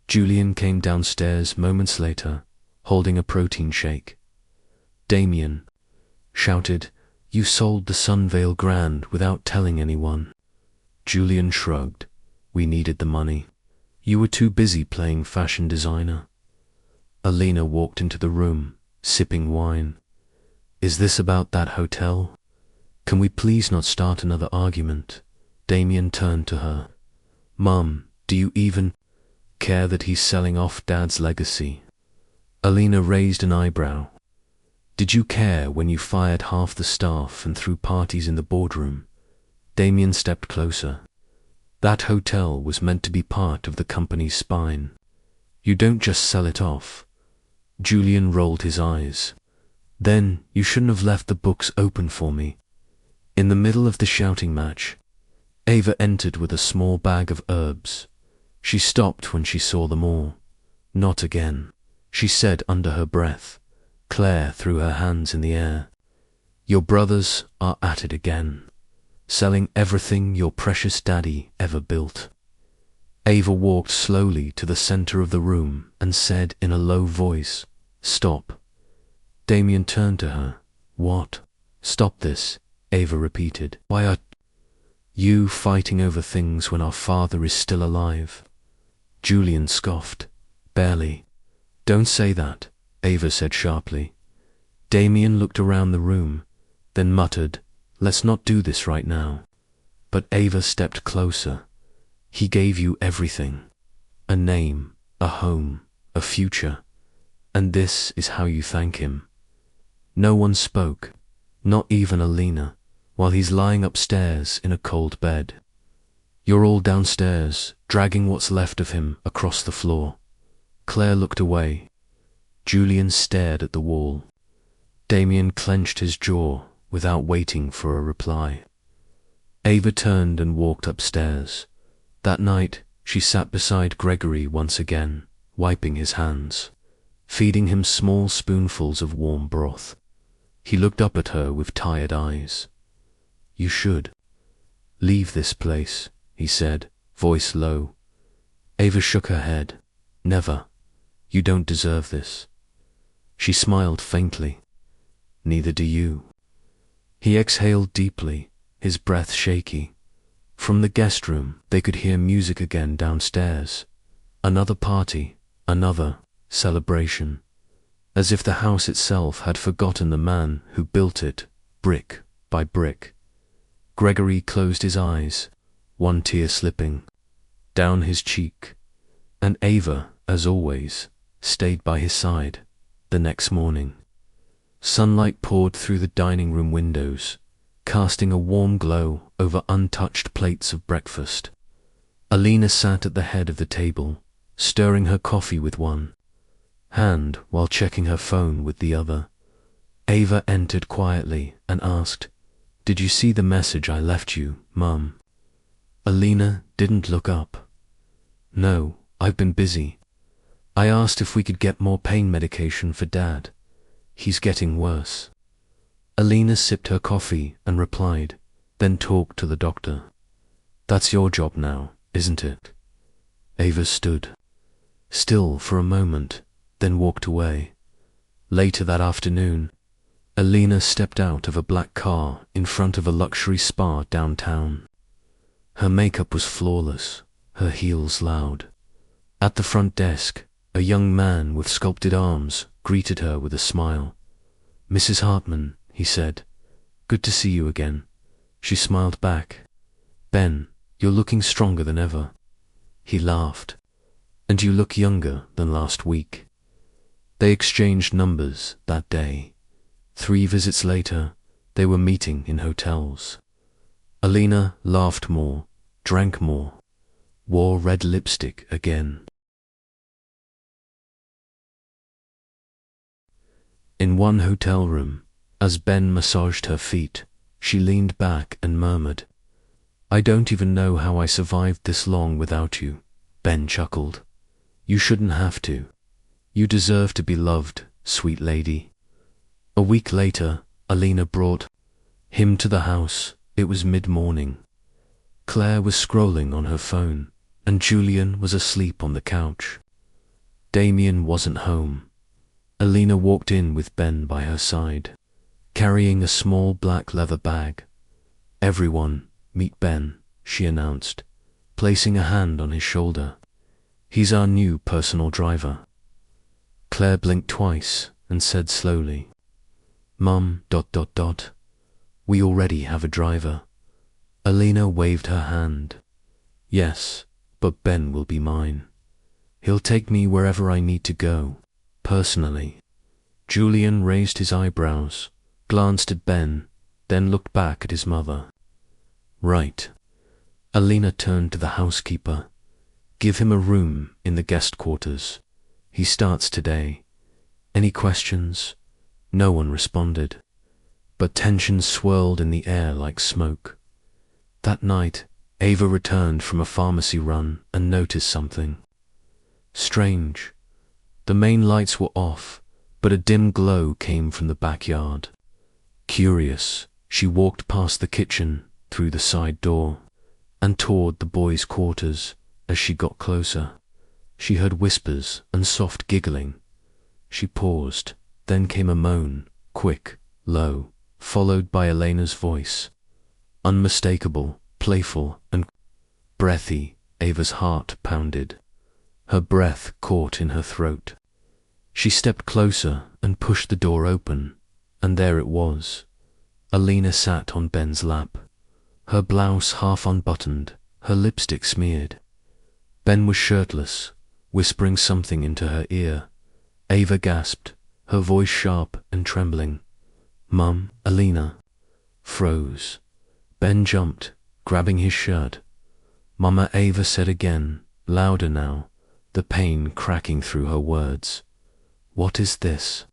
Julian came downstairs moments later, holding a protein shake. Damien shouted, You sold the Sunvale Grand without telling anyone. Julian shrugged. We needed the money. You were too busy playing fashion designer. Alina walked into the room, sipping wine. Is this about that hotel? Can we please not start another argument? Damien turned to her. Mum, do you even care that he's selling off Dad's legacy? Alina raised an eyebrow. Did you care when you fired half the staff and threw parties in the boardroom? Damien stepped closer. That hotel was meant to be part of the company's spine. You don't just sell it off. Julian rolled his eyes. Then you shouldn't have left the books open for me. In the middle of the shouting match, Ava entered with a small bag of herbs. She stopped when she saw them all. Not again, she said under her breath. Claire threw her hands in the air. Your brothers are at it again, selling everything your precious daddy ever built. Ava walked slowly to the center of the room and said in a low voice, Stop. Damien turned to her. What? Stop this, Ava repeated. Why are you fighting over things when our father is still alive? Julian scoffed. Barely. Don't say that, Ava said sharply. Damien looked around the room, then muttered, Let's not do this right now. But Ava stepped closer. He gave you everything. A name, a home, a future. And this is how you thank him. No one spoke, not even Alina, while he's lying upstairs in a cold bed. You're all downstairs, dragging what's left of him across the floor. Claire looked away. Julian stared at the wall. Damien clenched his jaw without waiting for a reply. Ava turned and walked upstairs. That night, she sat beside Gregory once again, wiping his hands, feeding him small spoonfuls of warm broth. He looked up at her with tired eyes. You should leave this place, he said, voice low. Ava shook her head. Never. You don't deserve this. She smiled faintly. Neither do you. He exhaled deeply, his breath shaky. From the guest room, they could hear music again downstairs. Another party, another celebration. As if the house itself had forgotten the man who built it, brick by brick. Gregory closed his eyes, one tear slipping down his cheek, and Ava, as always, stayed by his side. The next morning, sunlight poured through the dining room windows, casting a warm glow over untouched plates of breakfast. Alina sat at the head of the table, stirring her coffee with one hand while checking her phone with the other. Ava entered quietly and asked, Did you see the message I left you, Mum? Alina didn't look up. No, I've been busy. I asked if we could get more pain medication for Dad. He's getting worse. Alina sipped her coffee and replied, then talked to the doctor. That's your job now, isn't it? Ava stood still for a moment, then walked away. Later that afternoon, Alina stepped out of a black car in front of a luxury spa downtown. Her makeup was flawless, her heels loud. At the front desk, a young man with sculpted arms greeted her with a smile. Mrs. Hartman, he said. Good to see you again. She smiled back. Ben, you're looking stronger than ever. He laughed. And you look younger than last week. They exchanged numbers that day. 3 visits later, they were meeting in hotels. Alina laughed more, drank more, wore red lipstick again. In one hotel room, as Ben massaged her feet, She leaned back and murmured, "I don't even know how I survived this long without you." Ben chuckled. "You shouldn't have to. You deserve to be loved, sweet lady." A week later, Alina brought him to the house. It was mid-morning. Claire was scrolling on her phone, and Julian was asleep on the couch. Damien wasn't home. Alina walked in with Ben by her side, carrying a small black leather bag. "Everyone, meet Ben," she announced, placing a hand on his shoulder. "He's our new personal driver." Claire blinked twice and said slowly, "Mum, ... we already have a driver." Alina waved her hand. "Yes, but Ben will be mine. He'll take me wherever I need to go, personally." Julian raised his eyebrows, glanced at Ben, then looked back at his mother. "Right." Alina turned to the housekeeper. "Give him a room in the guest quarters. He starts today. Any questions?" No one responded, but tension swirled in the air like smoke. That night, Ava returned from a pharmacy run and noticed something strange. The main lights were off, but a dim glow came from the backyard. Curious, she walked past the kitchen, through the side door, and toward the boys' quarters. As she got closer, she heard whispers and soft giggling. She paused, then came a moan, quick, low, followed by Elena's voice. Unmistakable, playful, and breathy. Ava's heart pounded. Her breath caught in her throat. She stepped closer and pushed the door open, and there it was. Alina sat on Ben's lap, her blouse half unbuttoned, her lipstick smeared. Ben was shirtless, whispering something into her ear. Ava gasped, her voice sharp and trembling. "Mum." Alina froze. Ben jumped, grabbing his shirt. "Mama," Ava said again, louder now, the pain cracking through her words. "What is this?"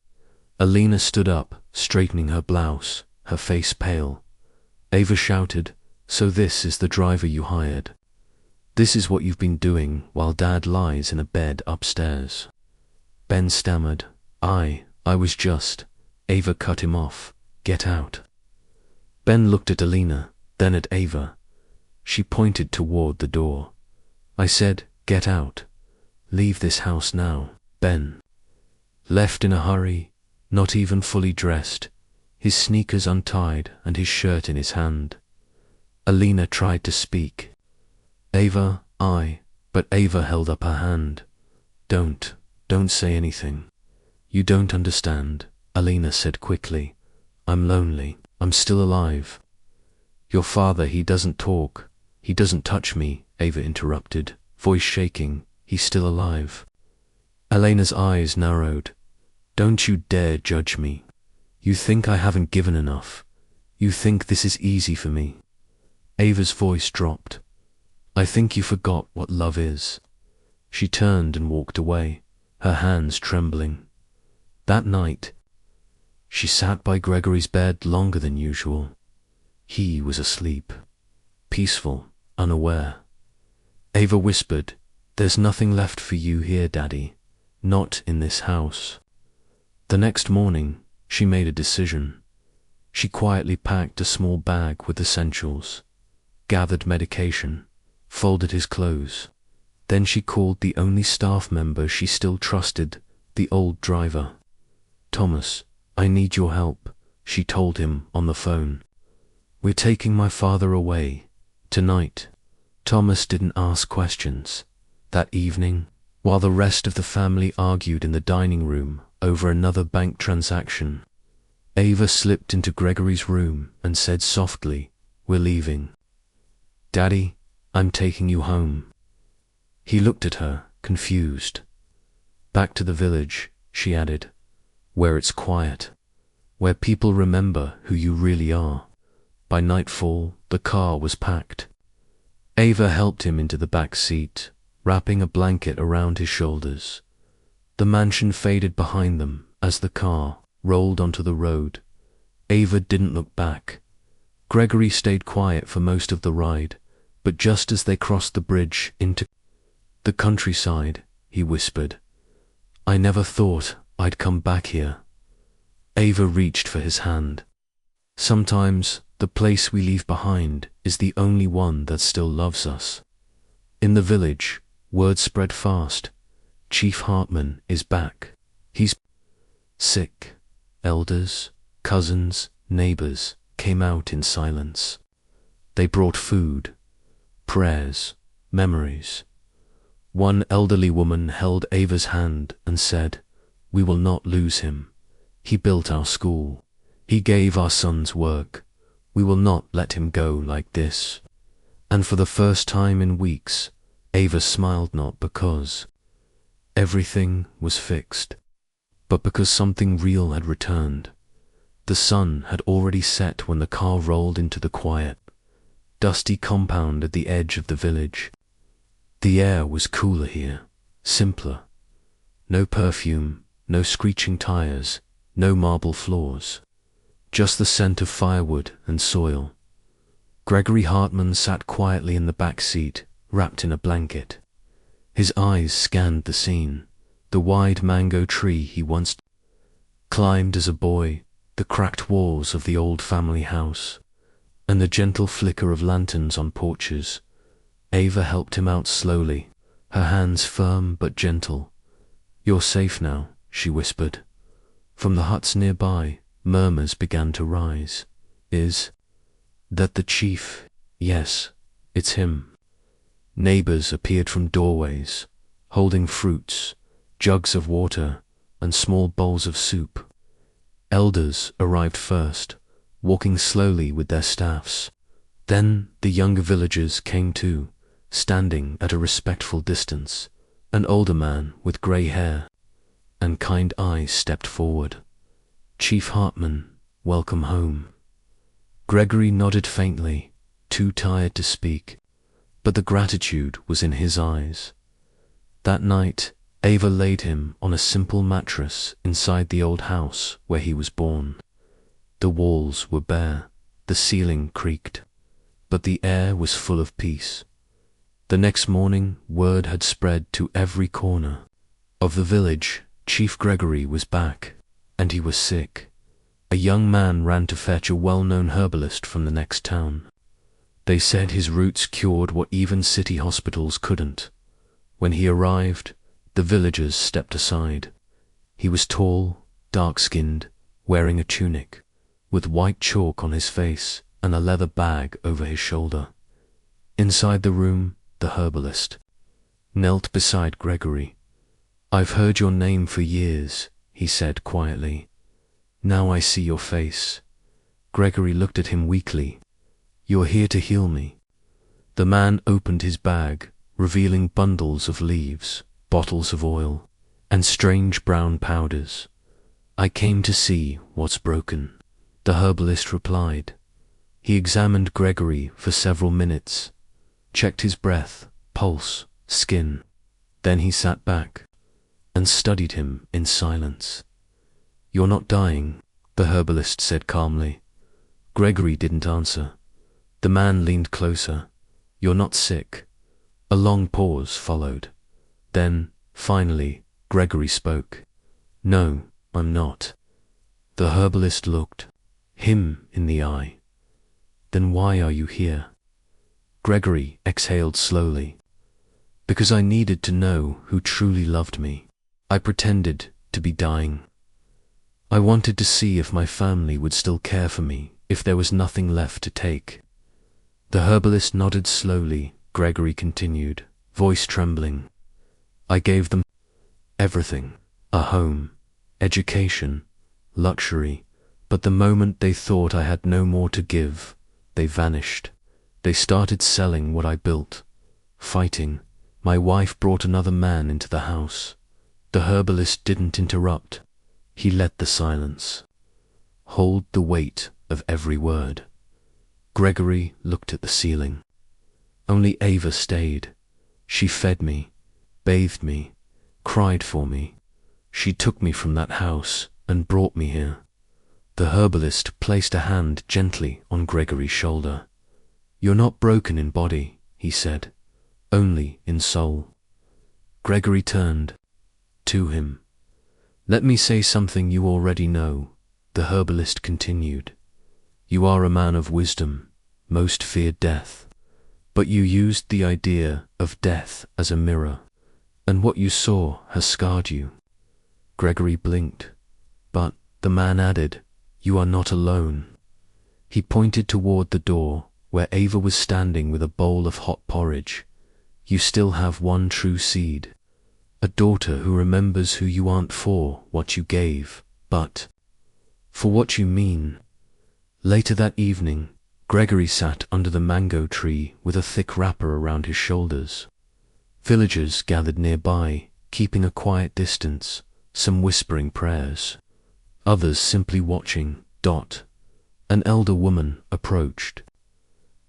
Alina stood up, straightening her blouse, her face pale. Ava shouted, "So this is the driver you hired? This is what you've been doing while Dad lies in a bed upstairs?" Ben stammered, I was just..." Ava cut him off. "Get out." Ben looked at Alina, then at Ava. She pointed toward the door. "I said, get out. Leave this house now." Ben left in a hurry, not even fully dressed, his sneakers untied and his shirt in his hand. Alina tried to speak. "Ava, but Ava held up her hand. Don't say anything. You don't understand," Alina said quickly. "I'm lonely. I'm still alive." "Your father, he doesn't talk. He doesn't touch me," Ava interrupted, voice shaking. "He's still alive." Elena's eyes narrowed. "Don't you dare judge me. You think I haven't given enough. You think this is easy for me." Ava's voice dropped. "I think you forgot what love is." She turned and walked away, her hands trembling. That night, she sat by Gregory's bed longer than usual. He was asleep, peaceful, unaware. Ava whispered, "There's nothing left for you here, Daddy. Not in this house." The next morning, she made a decision. She quietly packed a small bag with essentials, gathered medication, folded his clothes. Then she called the only staff member she still trusted, the old driver. "Thomas, I need your help," she told him on the phone. "We're taking my father away, tonight." Thomas didn't ask questions. That evening, while the rest of the family argued in the dining room over another bank transaction, Ava slipped into Gregory's room and said softly, "We're leaving. Daddy, I'm taking you home." He looked at her, confused. "Back to the village," she added, "where it's quiet, where people remember who you really are." By nightfall, the car was packed. Ava helped him into the back seat, wrapping a blanket around his shoulders. The mansion faded behind them as the car rolled onto the road. Ava didn't look back. Gregory stayed quiet for most of the ride, but just as they crossed the bridge into the countryside, he whispered, "I never thought I'd come back here." Ava reached for his hand. Sometimes the place we leave behind is the only one that still loves us. In the village, word spread fast. Chief Hartman is back. He's sick. Elders, cousins, neighbors came out in silence. They brought food, prayers, memories. One elderly woman held Ava's hand and said, "We will not lose him. He built our school. He gave our sons work. We will not let him go like this." And for the first time in weeks, Ava smiled, not because everything was fixed, but because something real had returned. The sun had already set when the car rolled into the quiet, dusty compound at the edge of the village. The air was cooler here, simpler. No perfume, no screeching tires, no marble floors. Just the scent of firewood and soil. Gregory Hartman sat quietly in the back seat, wrapped in a blanket. His eyes scanned the scene, the wide mango tree he once climbed as a boy, the cracked walls of the old family house, and the gentle flicker of lanterns on porches. Ava helped him out slowly, her hands firm but gentle. "You're safe now," she whispered. From the huts nearby, murmurs began to rise. "Is that the chief?" "Yes, it's him." Neighbors appeared from doorways, holding fruits, jugs of water, and small bowls of soup. Elders arrived first, walking slowly with their staffs. Then the younger villagers came too, standing at a respectful distance. An older man with grey hair and kind eyes stepped forward. "Chief Hartman, welcome home." Gregory nodded faintly, too tired to speak, but the gratitude was in his eyes. That night, Ava laid him on a simple mattress inside the old house where he was born. The walls were bare, the ceiling creaked, but the air was full of peace. The next morning, word had spread to every corner of the village. Chief Gregory was back, and he was sick. A young man ran to fetch a well-known herbalist from the next town. They said his roots cured what even city hospitals couldn't. When he arrived, the villagers stepped aside. He was tall, dark-skinned, wearing a tunic, with white chalk on his face and a leather bag over his shoulder. Inside the room, the herbalist knelt beside Gregory. "I've heard your name for years," he said quietly. "Now I see your face." Gregory looked at him weakly. "You're here to heal me." The man opened his bag, revealing bundles of leaves, bottles of oil, and strange brown powders. "I came to see what's broken," the herbalist replied. He examined Gregory for several minutes, checked his breath, pulse, skin. Then he sat back and studied him in silence. "You're not dying," the herbalist said calmly. Gregory didn't answer. The man leaned closer. "You're not sick." A long pause followed. Then, finally, Gregory spoke. "No, I'm not." The herbalist looked him in the eye. "Then why are you here?" Gregory exhaled slowly. "Because I needed to know who truly loved me. I pretended to be dying. I wanted to see if my family would still care for me, if there was nothing left to take." The herbalist nodded slowly. Gregory continued, voice trembling. "I gave them everything, a home, education, luxury, but the moment they thought I had no more to give, they vanished. They started selling what I built, fighting. My wife brought another man into the house." The herbalist didn't interrupt. He let the silence hold the weight of every word. Gregory looked at the ceiling. Only Ava stayed. She fed me, bathed me, cried for me. She took me from that house and brought me here. The herbalist placed a hand gently on Gregory's shoulder. "You're not broken in body," he said, "only in soul." Gregory turned to him. "Let me say something you already know," the herbalist continued. "You are a man of wisdom, most feared death. But you used the idea of death as a mirror, and what you saw has scarred you." Gregory blinked. "But," the man added, "you are not alone." He pointed toward the door, where Ava was standing with a bowl of hot porridge. "You still have one true seed, a daughter who remembers who you aren't for what you gave, but for what you mean." Later that evening, Gregory sat under the mango tree with a thick wrapper around his shoulders. Villagers gathered nearby, keeping a quiet distance, some whispering prayers, others simply watching. An elder woman approached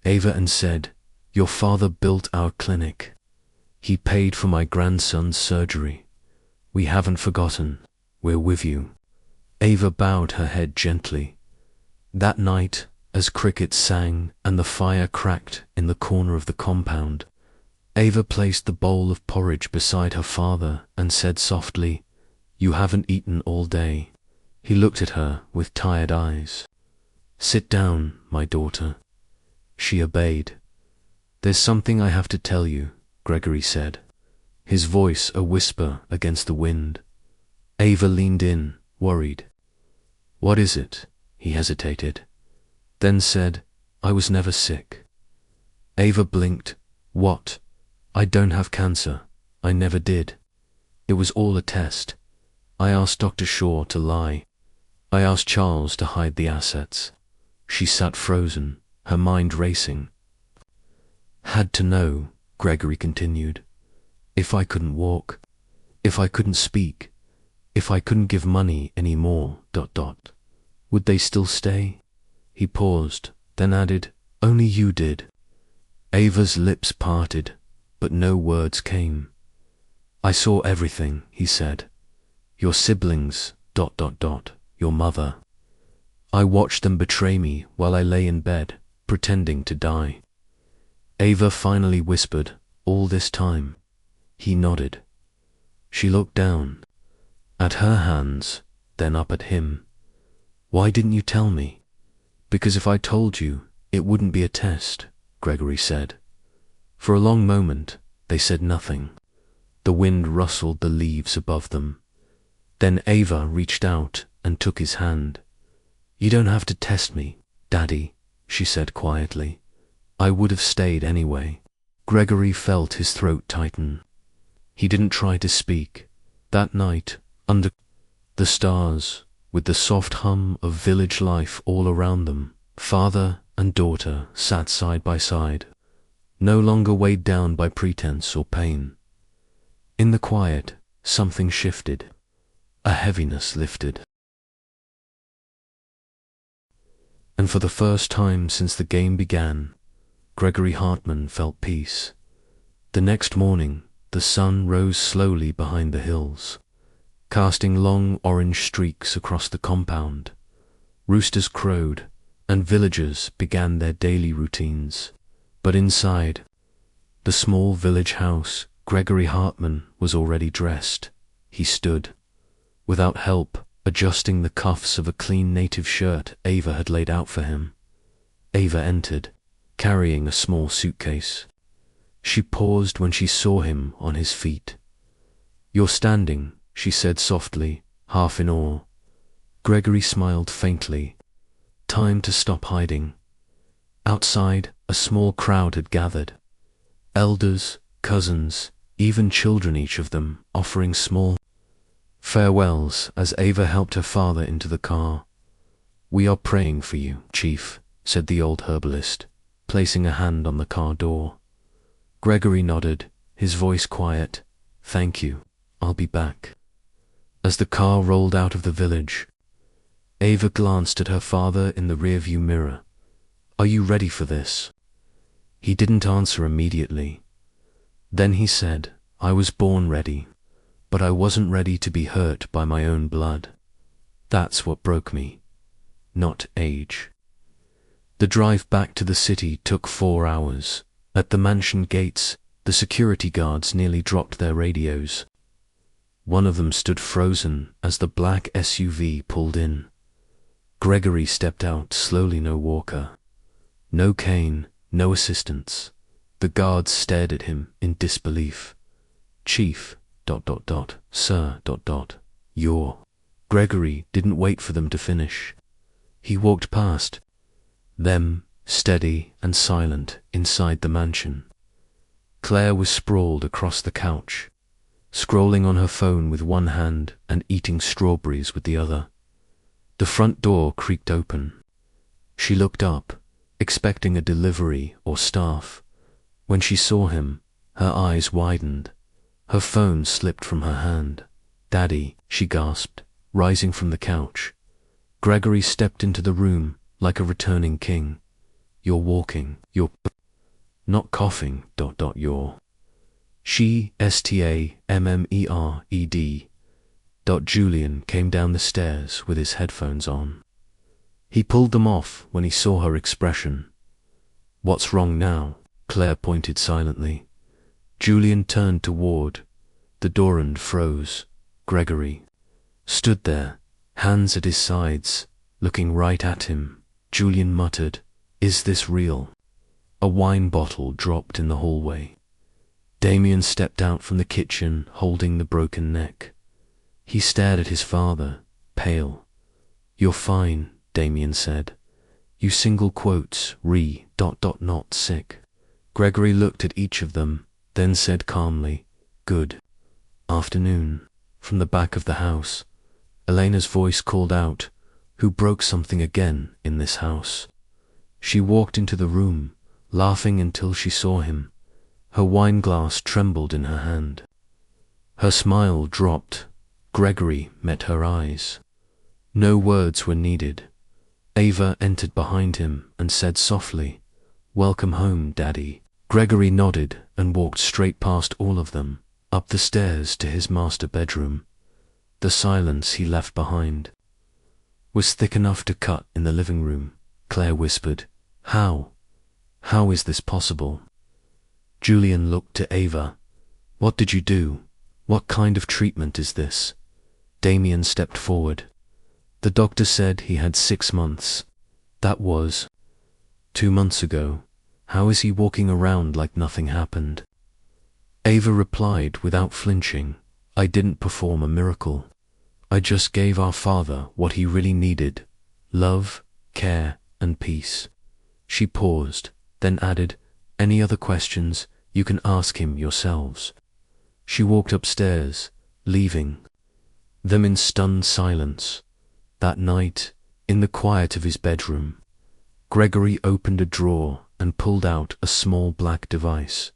Ava and said, "Your father built our clinic. He paid for my grandson's surgery. We haven't forgotten. We're with you." Ava bowed her head gently. That night, as crickets sang and the fire cracked in the corner of the compound, Ava placed the bowl of porridge beside her father and said softly, "You haven't eaten all day." He looked at her with tired eyes. "Sit down, my daughter." She obeyed. "There's something I have to tell you," Gregory said, his voice a whisper against the wind. Ava leaned in, worried. "What is it?" He hesitated, then said, "I was never sick." Ava blinked. "What? I don't have cancer. I never did. It was all a test. I asked Dr. Shaw to lie. I asked Charles to hide the assets." She sat frozen, her mind racing. "Had to know," Gregory continued. "If I couldn't walk, if I couldn't speak, if I couldn't give money anymore, would they still stay?" He paused, then added, "Only you did." Ava's lips parted, but no words came. "I saw everything," he said. "Your siblings, your mother. I watched them betray me while I lay in bed, pretending to die." Ava finally whispered, "All this time?" He nodded. She looked down, at her hands, then up at him. "Why didn't you tell me?" "Because if I told you, it wouldn't be a test," Gregory said. For a long moment, they said nothing. The wind rustled the leaves above them. Then Ava reached out and took his hand. "You don't have to test me, Daddy," she said quietly. "I would have stayed anyway." Gregory felt his throat tighten. He didn't try to speak. That night, under the stars, with the soft hum of village life all around them, father and daughter sat side by side, no longer weighed down by pretense or pain. In the quiet, something shifted. A heaviness lifted. And for the first time since the game began, Gregory Hartman felt peace. The next morning, the sun rose slowly behind the hills, casting long orange streaks across the compound. Roosters crowed, and villagers began their daily routines. But inside the small village house, Gregory Hartman was already dressed. He stood, without help, adjusting the cuffs of a clean native shirt Ava had laid out for him. Ava entered, carrying a small suitcase. She paused when she saw him on his feet. "You're standing," she said softly, half in awe. Gregory smiled faintly. Time to stop hiding. Outside, a small crowd had gathered. Elders, cousins, even children, each of them offering small farewells as Ava helped her father into the car. "We are praying for you, Chief," said the old herbalist, placing a hand on the car door. Gregory nodded, his voice quiet. "Thank you. I'll be back." As the car rolled out of the village, Ava glanced at her father in the rearview mirror. "Are you ready for this?" He didn't answer immediately. Then he said, "I was born ready, but I wasn't ready to be hurt by my own blood. That's what broke me." not age. The drive back to the city took 4 hours. At the mansion gates, the security guards nearly dropped their radios. One of them stood frozen as the black SUV pulled in. Gregory stepped out slowly, no walker, no cane, no assistance. The guards stared at him in disbelief. Chief, ... Sir, ... You're... Gregory didn't wait for them to finish. He walked past them, steady and silent, inside the mansion. Claire was sprawled across the couch, scrolling on her phone with one hand and eating strawberries with the other. The front door creaked open. She looked up, expecting a delivery or staff. When she saw him, her eyes widened. Her phone slipped from her hand. "Daddy," she gasped, rising from the couch. Gregory stepped into the room like a returning king. "You're walking. You're not coughing. ... You're..." She, STAMMERED. Julian came down the stairs with his headphones on. He pulled them off when he saw her expression. "What's wrong now?" Claire pointed silently. Julian turned toward the door and froze. Gregory stood there, hands at his sides, looking right at him. Julian muttered, "Is this real?" A wine bottle dropped in the hallway. Damien stepped out from the kitchen, holding the broken neck. He stared at his father, pale. "You're fine," Damien said. "You single quotes, not sick." Gregory looked at each of them, then said calmly, "Good afternoon." From the back of the house, Elena's voice called out, "Who broke something again in this house?" She walked into the room, laughing until she saw him. Her wine glass trembled in her hand. Her smile dropped. Gregory met her eyes. No words were needed. Ava entered behind him and said softly, "Welcome home, Daddy." Gregory nodded and walked straight past all of them, up the stairs to his master bedroom. The silence he left behind was thick enough to cut in the living room. Claire whispered, How is this possible?" Julian looked to Ava. "What did you do? What kind of treatment is this?" Damien stepped forward. "The doctor said he had 6 months. That was 2 months ago. How is he walking around like nothing happened?" Ava replied without flinching, "I didn't perform a miracle. I just gave our father what he really needed: love, care, and peace." She paused, then added, "Any other questions, you can ask him yourselves." She walked upstairs, leaving them in stunned silence. That night, in the quiet of his bedroom, Gregory opened a drawer and pulled out a small black device.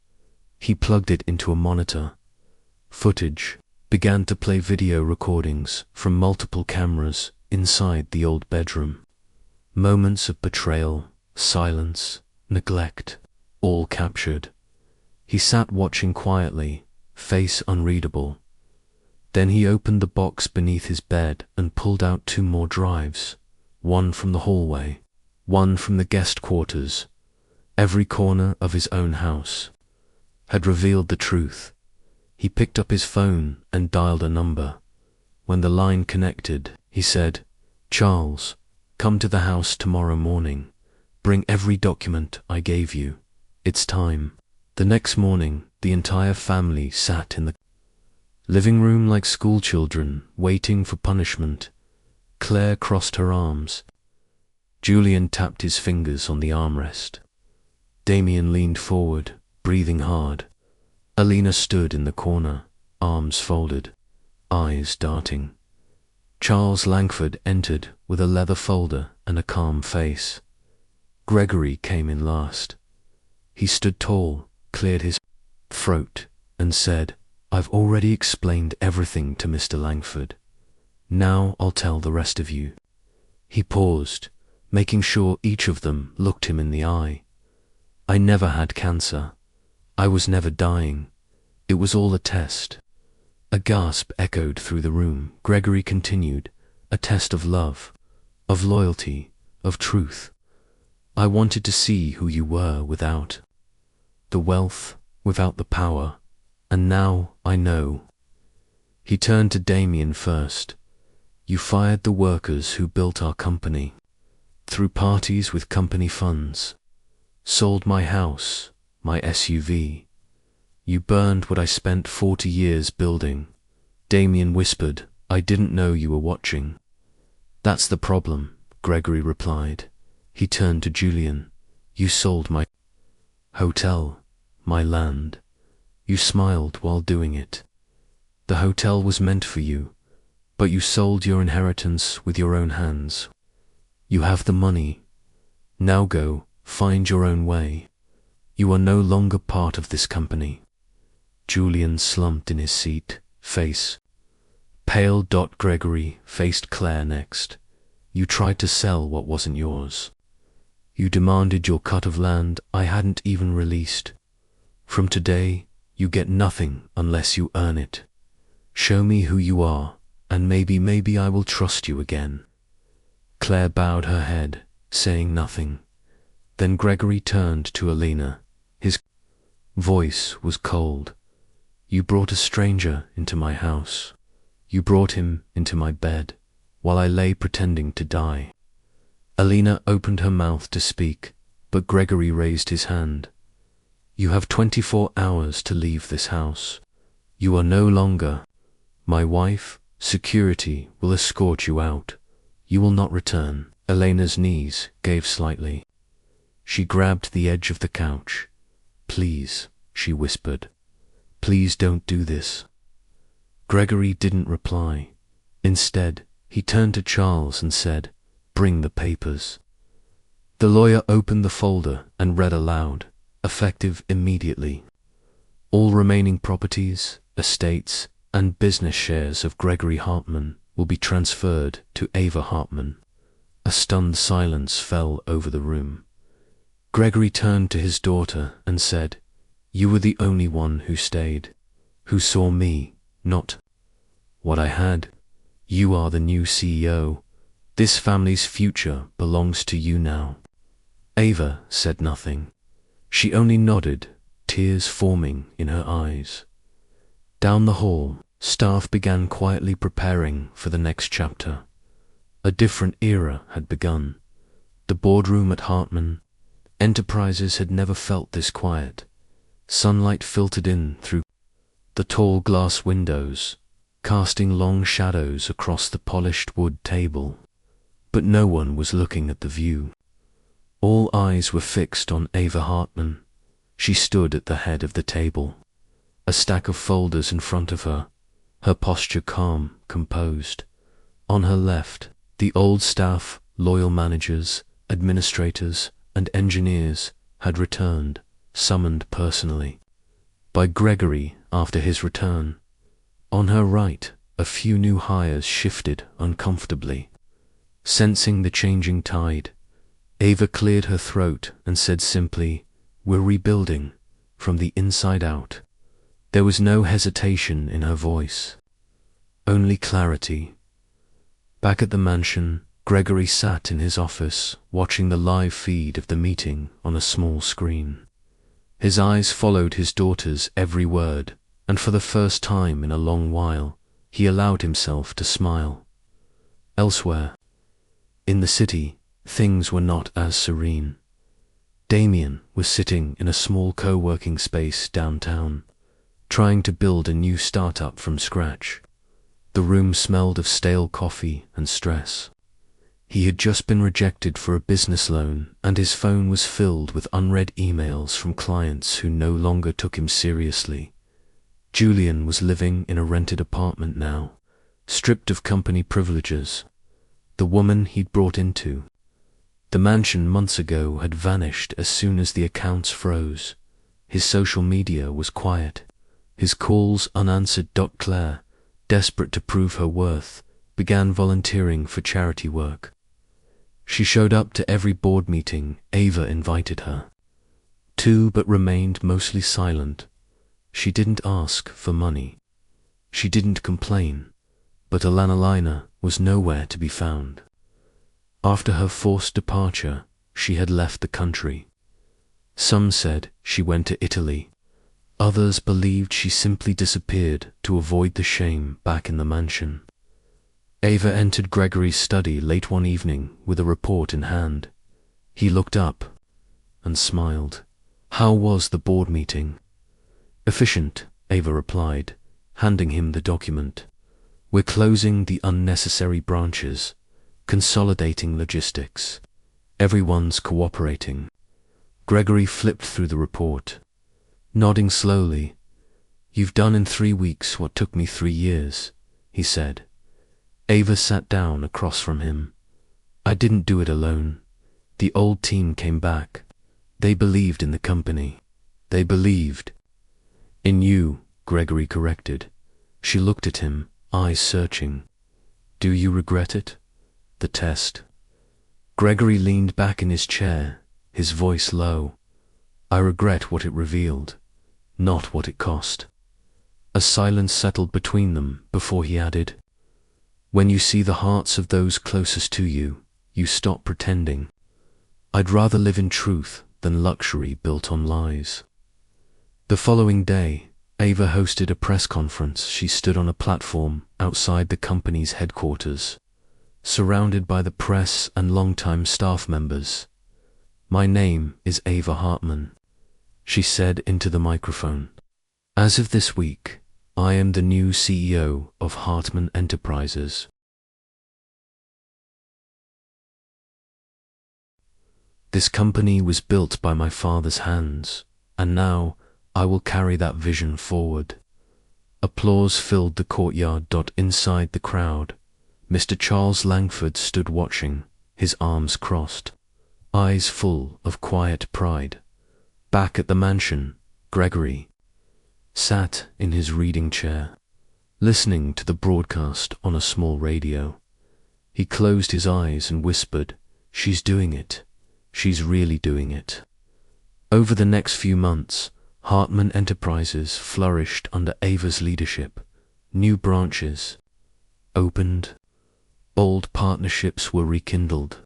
He plugged it into a monitor. Footage began to play, video recordings from multiple cameras inside the old bedroom. Moments of betrayal, silence, neglect, all captured. He sat watching quietly, face unreadable. Then he opened the box beneath his bed and pulled out 2 more drives, one from the hallway, one from the guest quarters. Every corner of his own house had revealed the truth. He picked up his phone and dialed a number. When the line connected, he said, "Charles, come to the house tomorrow morning. Bring every document I gave you. It's time." The next morning, the entire family sat in the living room like schoolchildren, waiting for punishment. Claire crossed her arms. Julian tapped his fingers on the armrest. Damien leaned forward, breathing hard. Alina stood in the corner, arms folded, eyes darting. Charles Langford entered with a leather folder and a calm face. Gregory came in last. He stood tall, cleared his throat, and said, "I've already explained everything to Mr. Langford. Now I'll tell the rest of you." He paused, making sure each of them looked him in the eye. "I never had cancer. I was never dying. It was all a test." A gasp echoed through the room. Gregory continued, "A test of love, of loyalty, of truth. I wanted to see who you were without the wealth, without the power, and now I know." He turned to Damien first. "You fired the workers who built our company, threw parties with company funds, sold my house, my SUV. You burned what I spent 40 years building." Damien whispered, "I didn't know you were watching." "That's the problem," Gregory replied. He turned to Julian. "You sold my hotel, my land. You smiled while doing it. The hotel was meant for you, but you sold your inheritance with your own hands. You have the money. Now go, find your own way. You are no longer part of this company." Julian slumped in his seat, face pale. Gregory faced Claire next. "You tried to sell what wasn't yours. You demanded your cut of land I hadn't even released. From today, you get nothing unless you earn it. Show me who you are, and maybe I will trust you again." Claire bowed her head, saying nothing. Then Gregory turned to Alina. His voice was cold. "You brought a stranger into my house. You brought him into my bed, while I lay pretending to die." Alina opened her mouth to speak, but Gregory raised his hand. "You have 24 hours to leave this house. You are no longer my wife. Security will escort you out. You will not return." Elena's knees gave slightly. She grabbed the edge of the couch. "Please," she whispered. "Please don't do this." Gregory didn't reply. Instead, he turned to Charles and said, "Bring the papers." The lawyer opened the folder and read aloud, effective immediately. "All remaining properties, estates, and business shares of Gregory Hartman will be transferred to Ava Hartman." A stunned silence fell over the room. Gregory turned to his daughter and said, "You were the only one who stayed, who saw me, not what I had. You are the new CEO. This family's future belongs to you now." Ava said nothing. She only nodded, tears forming in her eyes. Down the hall, staff began quietly preparing for the next chapter. A different era had begun. The boardroom at Hartman Enterprises had never felt this quiet. Sunlight filtered in through the tall glass windows, casting long shadows across the polished wood table. But no one was looking at the view. All eyes were fixed on Ava Hartman. She stood at the head of the table, a stack of folders in front of her, her posture calm, composed. On her left, the old staff, loyal managers, administrators, and engineers had returned, summoned personally by Gregory after his return. On her right, a few new hires shifted uncomfortably. Sensing the changing tide, Ava cleared her throat and said simply, "We're rebuilding, from the inside out." There was no hesitation in her voice, only clarity. Back at the mansion, Gregory sat in his office, watching the live feed of the meeting on a small screen. His eyes followed his daughter's every word, and for the first time in a long while, he allowed himself to smile. Elsewhere, in the city, things were not as serene. Damien was sitting in a small co-working space downtown, trying to build a new startup from scratch. The room smelled of stale coffee and stress. He had just been rejected for a business loan, and his phone was filled with unread emails from clients who no longer took him seriously. Julian was living in a rented apartment now, stripped of company privileges. The woman he'd brought into the mansion months ago had vanished as soon as the accounts froze. His social media was quiet, his calls unanswered. Claire, desperate to prove her worth, began volunteering for charity work. She showed up to every board meeting Ava invited her to, but remained mostly silent. She didn't ask for money. She didn't complain, but Alina was nowhere to be found. After her forced departure, she had left the country. Some said she went to Italy. Others believed she simply disappeared to avoid the shame back in the mansion. Ava entered Gregory's study late one evening with a report in hand. He looked up and smiled. "How was the board meeting?" "Efficient," Ava replied, handing him the document. "We're closing the unnecessary branches, consolidating logistics. Everyone's cooperating." Gregory flipped through the report, nodding slowly. "You've done in 3 weeks what took me 3 years, he said. Ava sat down across from him. "I didn't do it alone. The old team came back. They believed in the company. They believed." "In you," Gregory corrected. She looked at him, eyes searching. "Do you regret it? The test?" Gregory leaned back in his chair, his voice low. "I regret what it revealed, not what it cost." A silence settled between them before he added, "When you see the hearts of those closest to you, you stop pretending. I'd rather live in truth than luxury built on lies." The following day, Ava hosted a press conference. She stood on a platform outside the company's headquarters, surrounded by the press and longtime staff members. "My name is Ava Hartman," she said into the microphone. "As of this week, I am the new CEO of Hartman Enterprises. This company was built by my father's hands, and now I will carry that vision forward." Applause filled the courtyard. Inside the crowd, Mr. Charles Langford stood watching, his arms crossed, eyes full of quiet pride. Back at the mansion, Gregory sat in his reading chair, listening to the broadcast on a small radio. He closed his eyes and whispered, "She's doing it. She's really doing it." Over the next few months, Hartman Enterprises flourished under Ava's leadership. New branches opened, old partnerships were rekindled.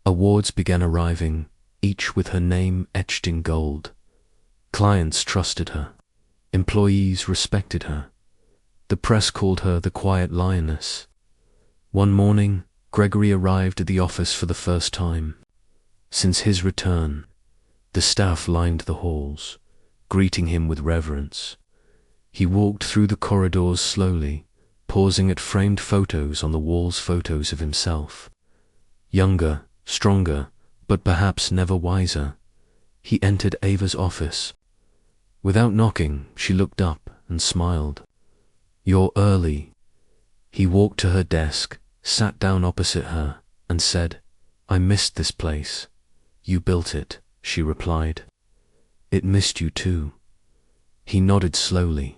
Awards began arriving, each with her name etched in gold. Clients trusted her. Employees respected her. The press called her the quiet lioness. One morning, Gregory arrived at the office for the first time. Since his return, the staff lined the halls, greeting him with reverence. He walked through the corridors slowly, pausing at framed photos on the walls, photos of himself. Younger, stronger, but perhaps never wiser. He entered Ava's office. Without knocking, she looked up and smiled. "You're early." He walked to her desk, sat down opposite her, and said, "I missed this place." "You built it," she replied. "It missed you too." He nodded slowly.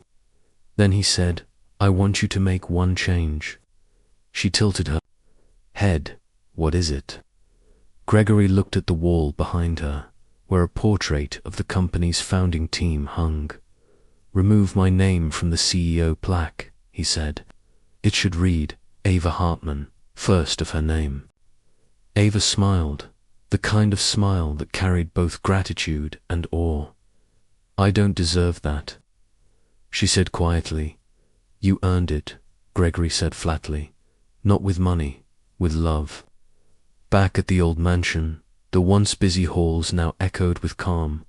Then he said, "I want you to make one change." She tilted her head. "What is it?" Gregory looked at the wall behind her, where a portrait of the company's founding team hung. "Remove my name from the CEO plaque," he said. "It should read Ava Hartman, first of her name." Ava smiled, the kind of smile that carried both gratitude and awe. "I don't deserve that," she said quietly. "You earned it," Gregory said flatly. "Not with money, with love." Back at the old mansion, the once busy halls now echoed with calm.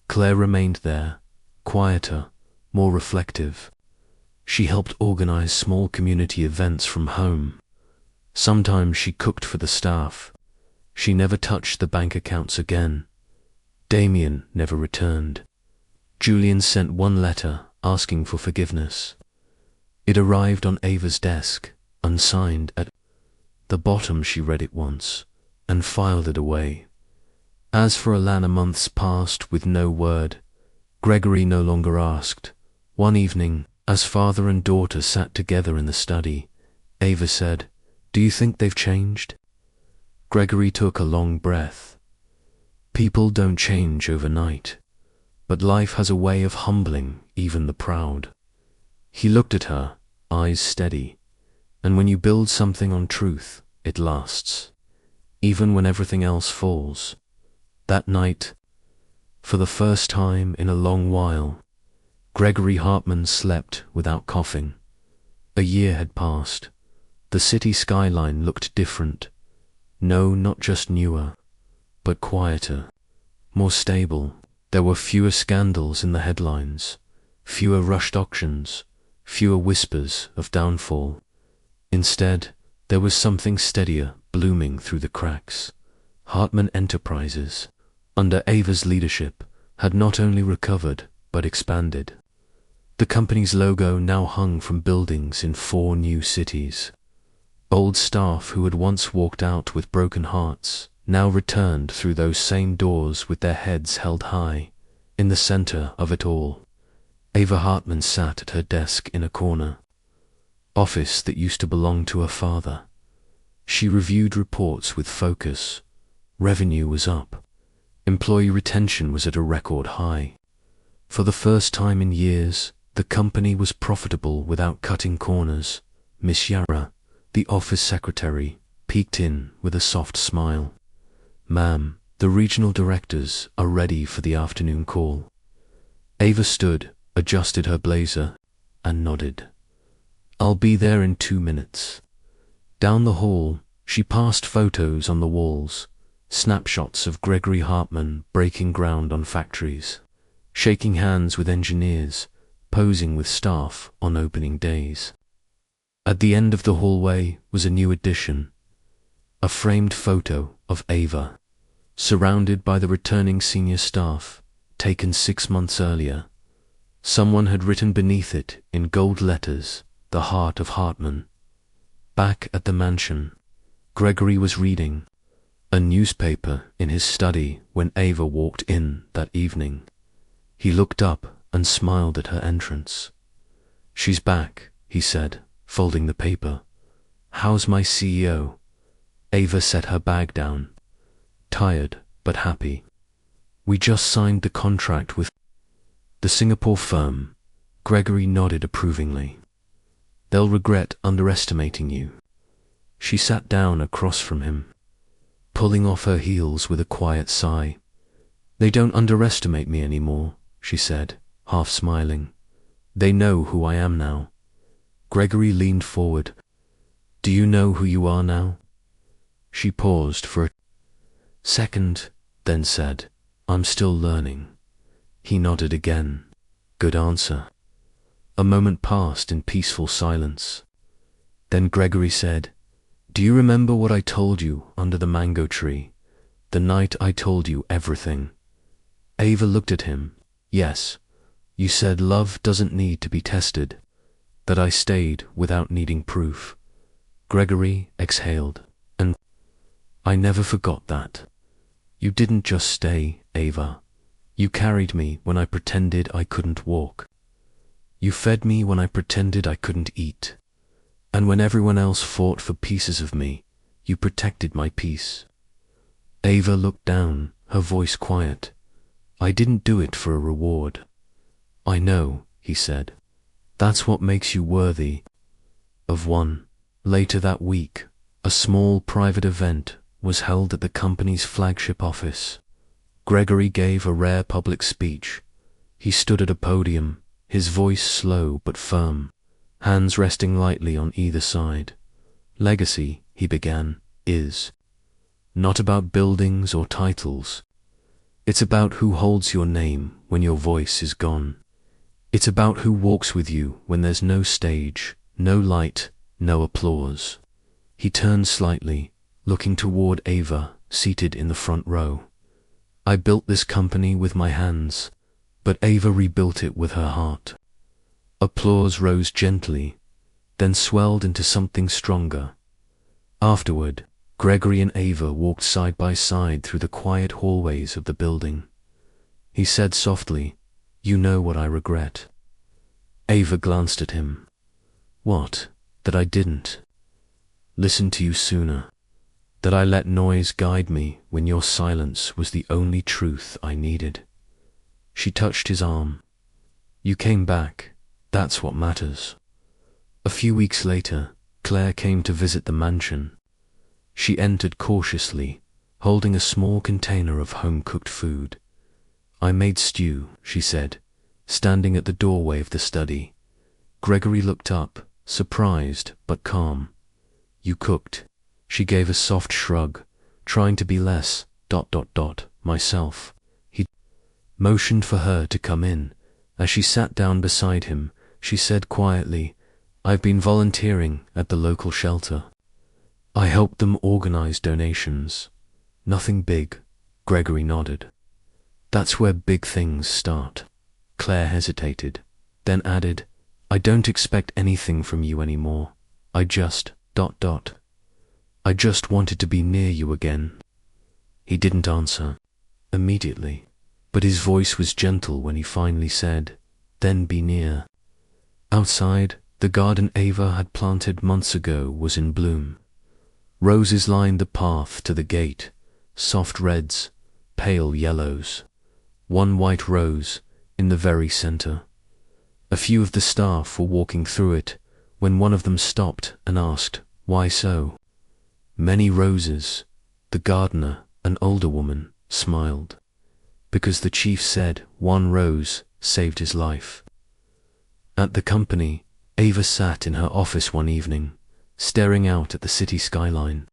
Claire remained there, quieter, more reflective. She helped organize small community events from home. Sometimes she cooked for the staff. She never touched the bank accounts again. Damien never returned. Julian sent one letter asking for forgiveness. It arrived on Ava's desk, unsigned. At the bottom she read it once, and filed it away. As for Alana, months passed with no word. Gregory no longer asked. One evening, as father and daughter sat together in the study, Ava said, "Do you think they've changed?" Gregory took a long breath. People don't change overnight, but life has a way of humbling even the proud. He looked at her, eyes steady, and when you build something on truth, it lasts. even when everything else falls. That night, for the first time in a long while, Gregory Hartman slept without coughing. A year had passed. The city skyline looked different. No, not just newer, but quieter, more stable. There were fewer scandals in the headlines, fewer rushed auctions, fewer whispers of downfall. Instead, there was something steadier blooming through the cracks. Hartman Enterprises, under Ava's leadership, had not only recovered, but expanded. The company's logo now hung from buildings in 4 new cities. Old staff who had once walked out with broken hearts now returned through those same doors with their heads held high. In the center of it all, Ava Hartman sat at her desk in a corner, office that used to belong to her father. She reviewed reports with focus. Revenue was up. Employee retention was at a record high. For the first time in years, the company was profitable without cutting corners. Miss Yara, the office secretary, peeked in with a soft smile. "Ma'am, the regional directors are ready for the afternoon call." Ava stood, adjusted her blazer, and nodded. "I'll be there in 2 minutes." Down the hall, she passed photos on the walls, snapshots of Gregory Hartman breaking ground on factories, shaking hands with engineers, posing with staff on opening days. At the end of the hallway was a new addition, a framed photo of Ava, surrounded by the returning senior staff, taken 6 months earlier. Someone had written beneath it in gold letters, "The Heart of Hartman." Back at the mansion, Gregory was reading a newspaper in his study when Ava walked in that evening. He looked up and smiled at her entrance. "She's back," he said, folding the paper. "How's my CEO?" Ava set her bag down, tired but happy. "We just signed the contract with the Singapore firm." Gregory nodded approvingly. "They'll regret underestimating you." She sat down across from him, pulling off her heels with a quiet sigh. "They don't underestimate me anymore," she said, half smiling. "They know who I am now." Gregory leaned forward. "Do you know who you are now?" She paused for a second, then said, "I'm still learning." He nodded again. "Good answer." A moment passed in peaceful silence. Then Gregory said, "Do you remember what I told you under the mango tree, the night I told you everything?" Ava looked at him. "Yes. You said love doesn't need to be tested, that I stayed without needing proof." Gregory exhaled. "And I never forgot that. You didn't just stay, Ava. You carried me when I pretended I couldn't walk. You fed me when I pretended I couldn't eat. And when everyone else fought for pieces of me, you protected my peace." Ava looked down, her voice quiet. "I didn't do it for a reward." "I know," he said. "That's what makes you worthy of one." Later that week, a small private event was held at the company's flagship office. Gregory gave a rare public speech. He stood at a podium, his voice slow but firm, hands resting lightly on either side. "Legacy," he began, "is not about buildings or titles. It's about who holds your name when your voice is gone. It's about who walks with you when there's no stage, no light, no applause." He turned slightly, looking toward Ava, seated in the front row. "I built this company with my hands, but Ava rebuilt it with her heart." Applause rose gently, then swelled into something stronger. Afterward, Gregory and Ava walked side by side through the quiet hallways of the building. He said softly, "You know what I regret." Ava glanced at him. "What? That I didn't listen to you sooner. That I let noise guide me when your silence was the only truth I needed." She touched his arm. "You came back. That's what matters." A few weeks later, Claire came to visit the mansion. She entered cautiously, holding a small container of home-cooked food. "I made stew," she said, standing at the doorway of the study. Gregory looked up, surprised but calm. "You cooked?" She gave a soft shrug, trying to be less ... myself. He motioned for her to come in. As she sat down beside him, she said quietly, "I've been volunteering at the local shelter. I helped them organize donations." "Nothing big," Gregory nodded. "That's where big things start." Claire hesitated, then added, "I don't expect anything from you anymore. I just ... I just wanted to be near you again." He didn't answer immediately, but his voice was gentle when he finally said, "Then be near." Outside, the garden Ava had planted months ago was in bloom. Roses lined the path to the gate, soft reds, pale yellows, one white rose in the very center. A few of the staff were walking through it when one of them stopped and asked, "Why so?" "Many roses," the gardener, an older woman, smiled. "Because the chief said one rose saved his life." At the company, Ava sat in her office one evening, staring out at the city skyline.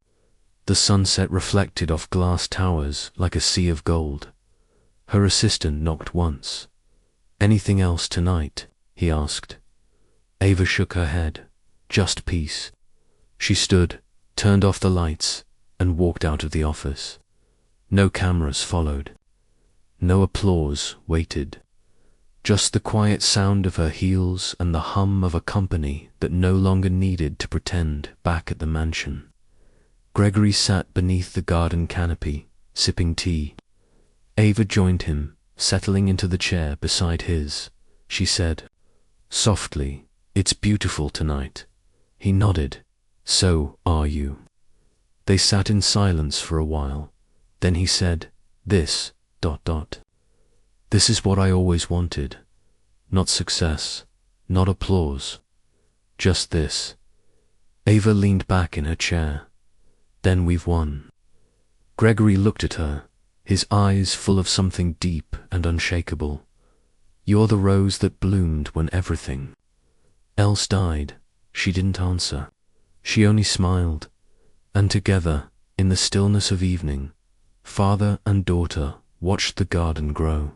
The sunset reflected off glass towers like a sea of gold. Her assistant knocked once. "Anything else tonight?" he asked. Ava shook her head. "Just peace." She stood, turned off the lights, and walked out of the office. No cameras followed. No applause waited. Just the quiet sound of her heels and the hum of a company that no longer needed to pretend back at the mansion. Gregory sat beneath the garden canopy, sipping tea. Ava joined him, settling into the chair beside his. She said, softly, "It's beautiful tonight." He nodded. "So are you." They sat in silence for a while. Then he said, "This ... This is what I always wanted. Not success, not applause. Just this." Ava leaned back in her chair. "Then we've won." Gregory looked at her, his eyes full of something deep and unshakable. "You're the rose that bloomed when everything else died." She didn't answer. She only smiled. And together, in the stillness of evening, father and daughter watched the garden grow.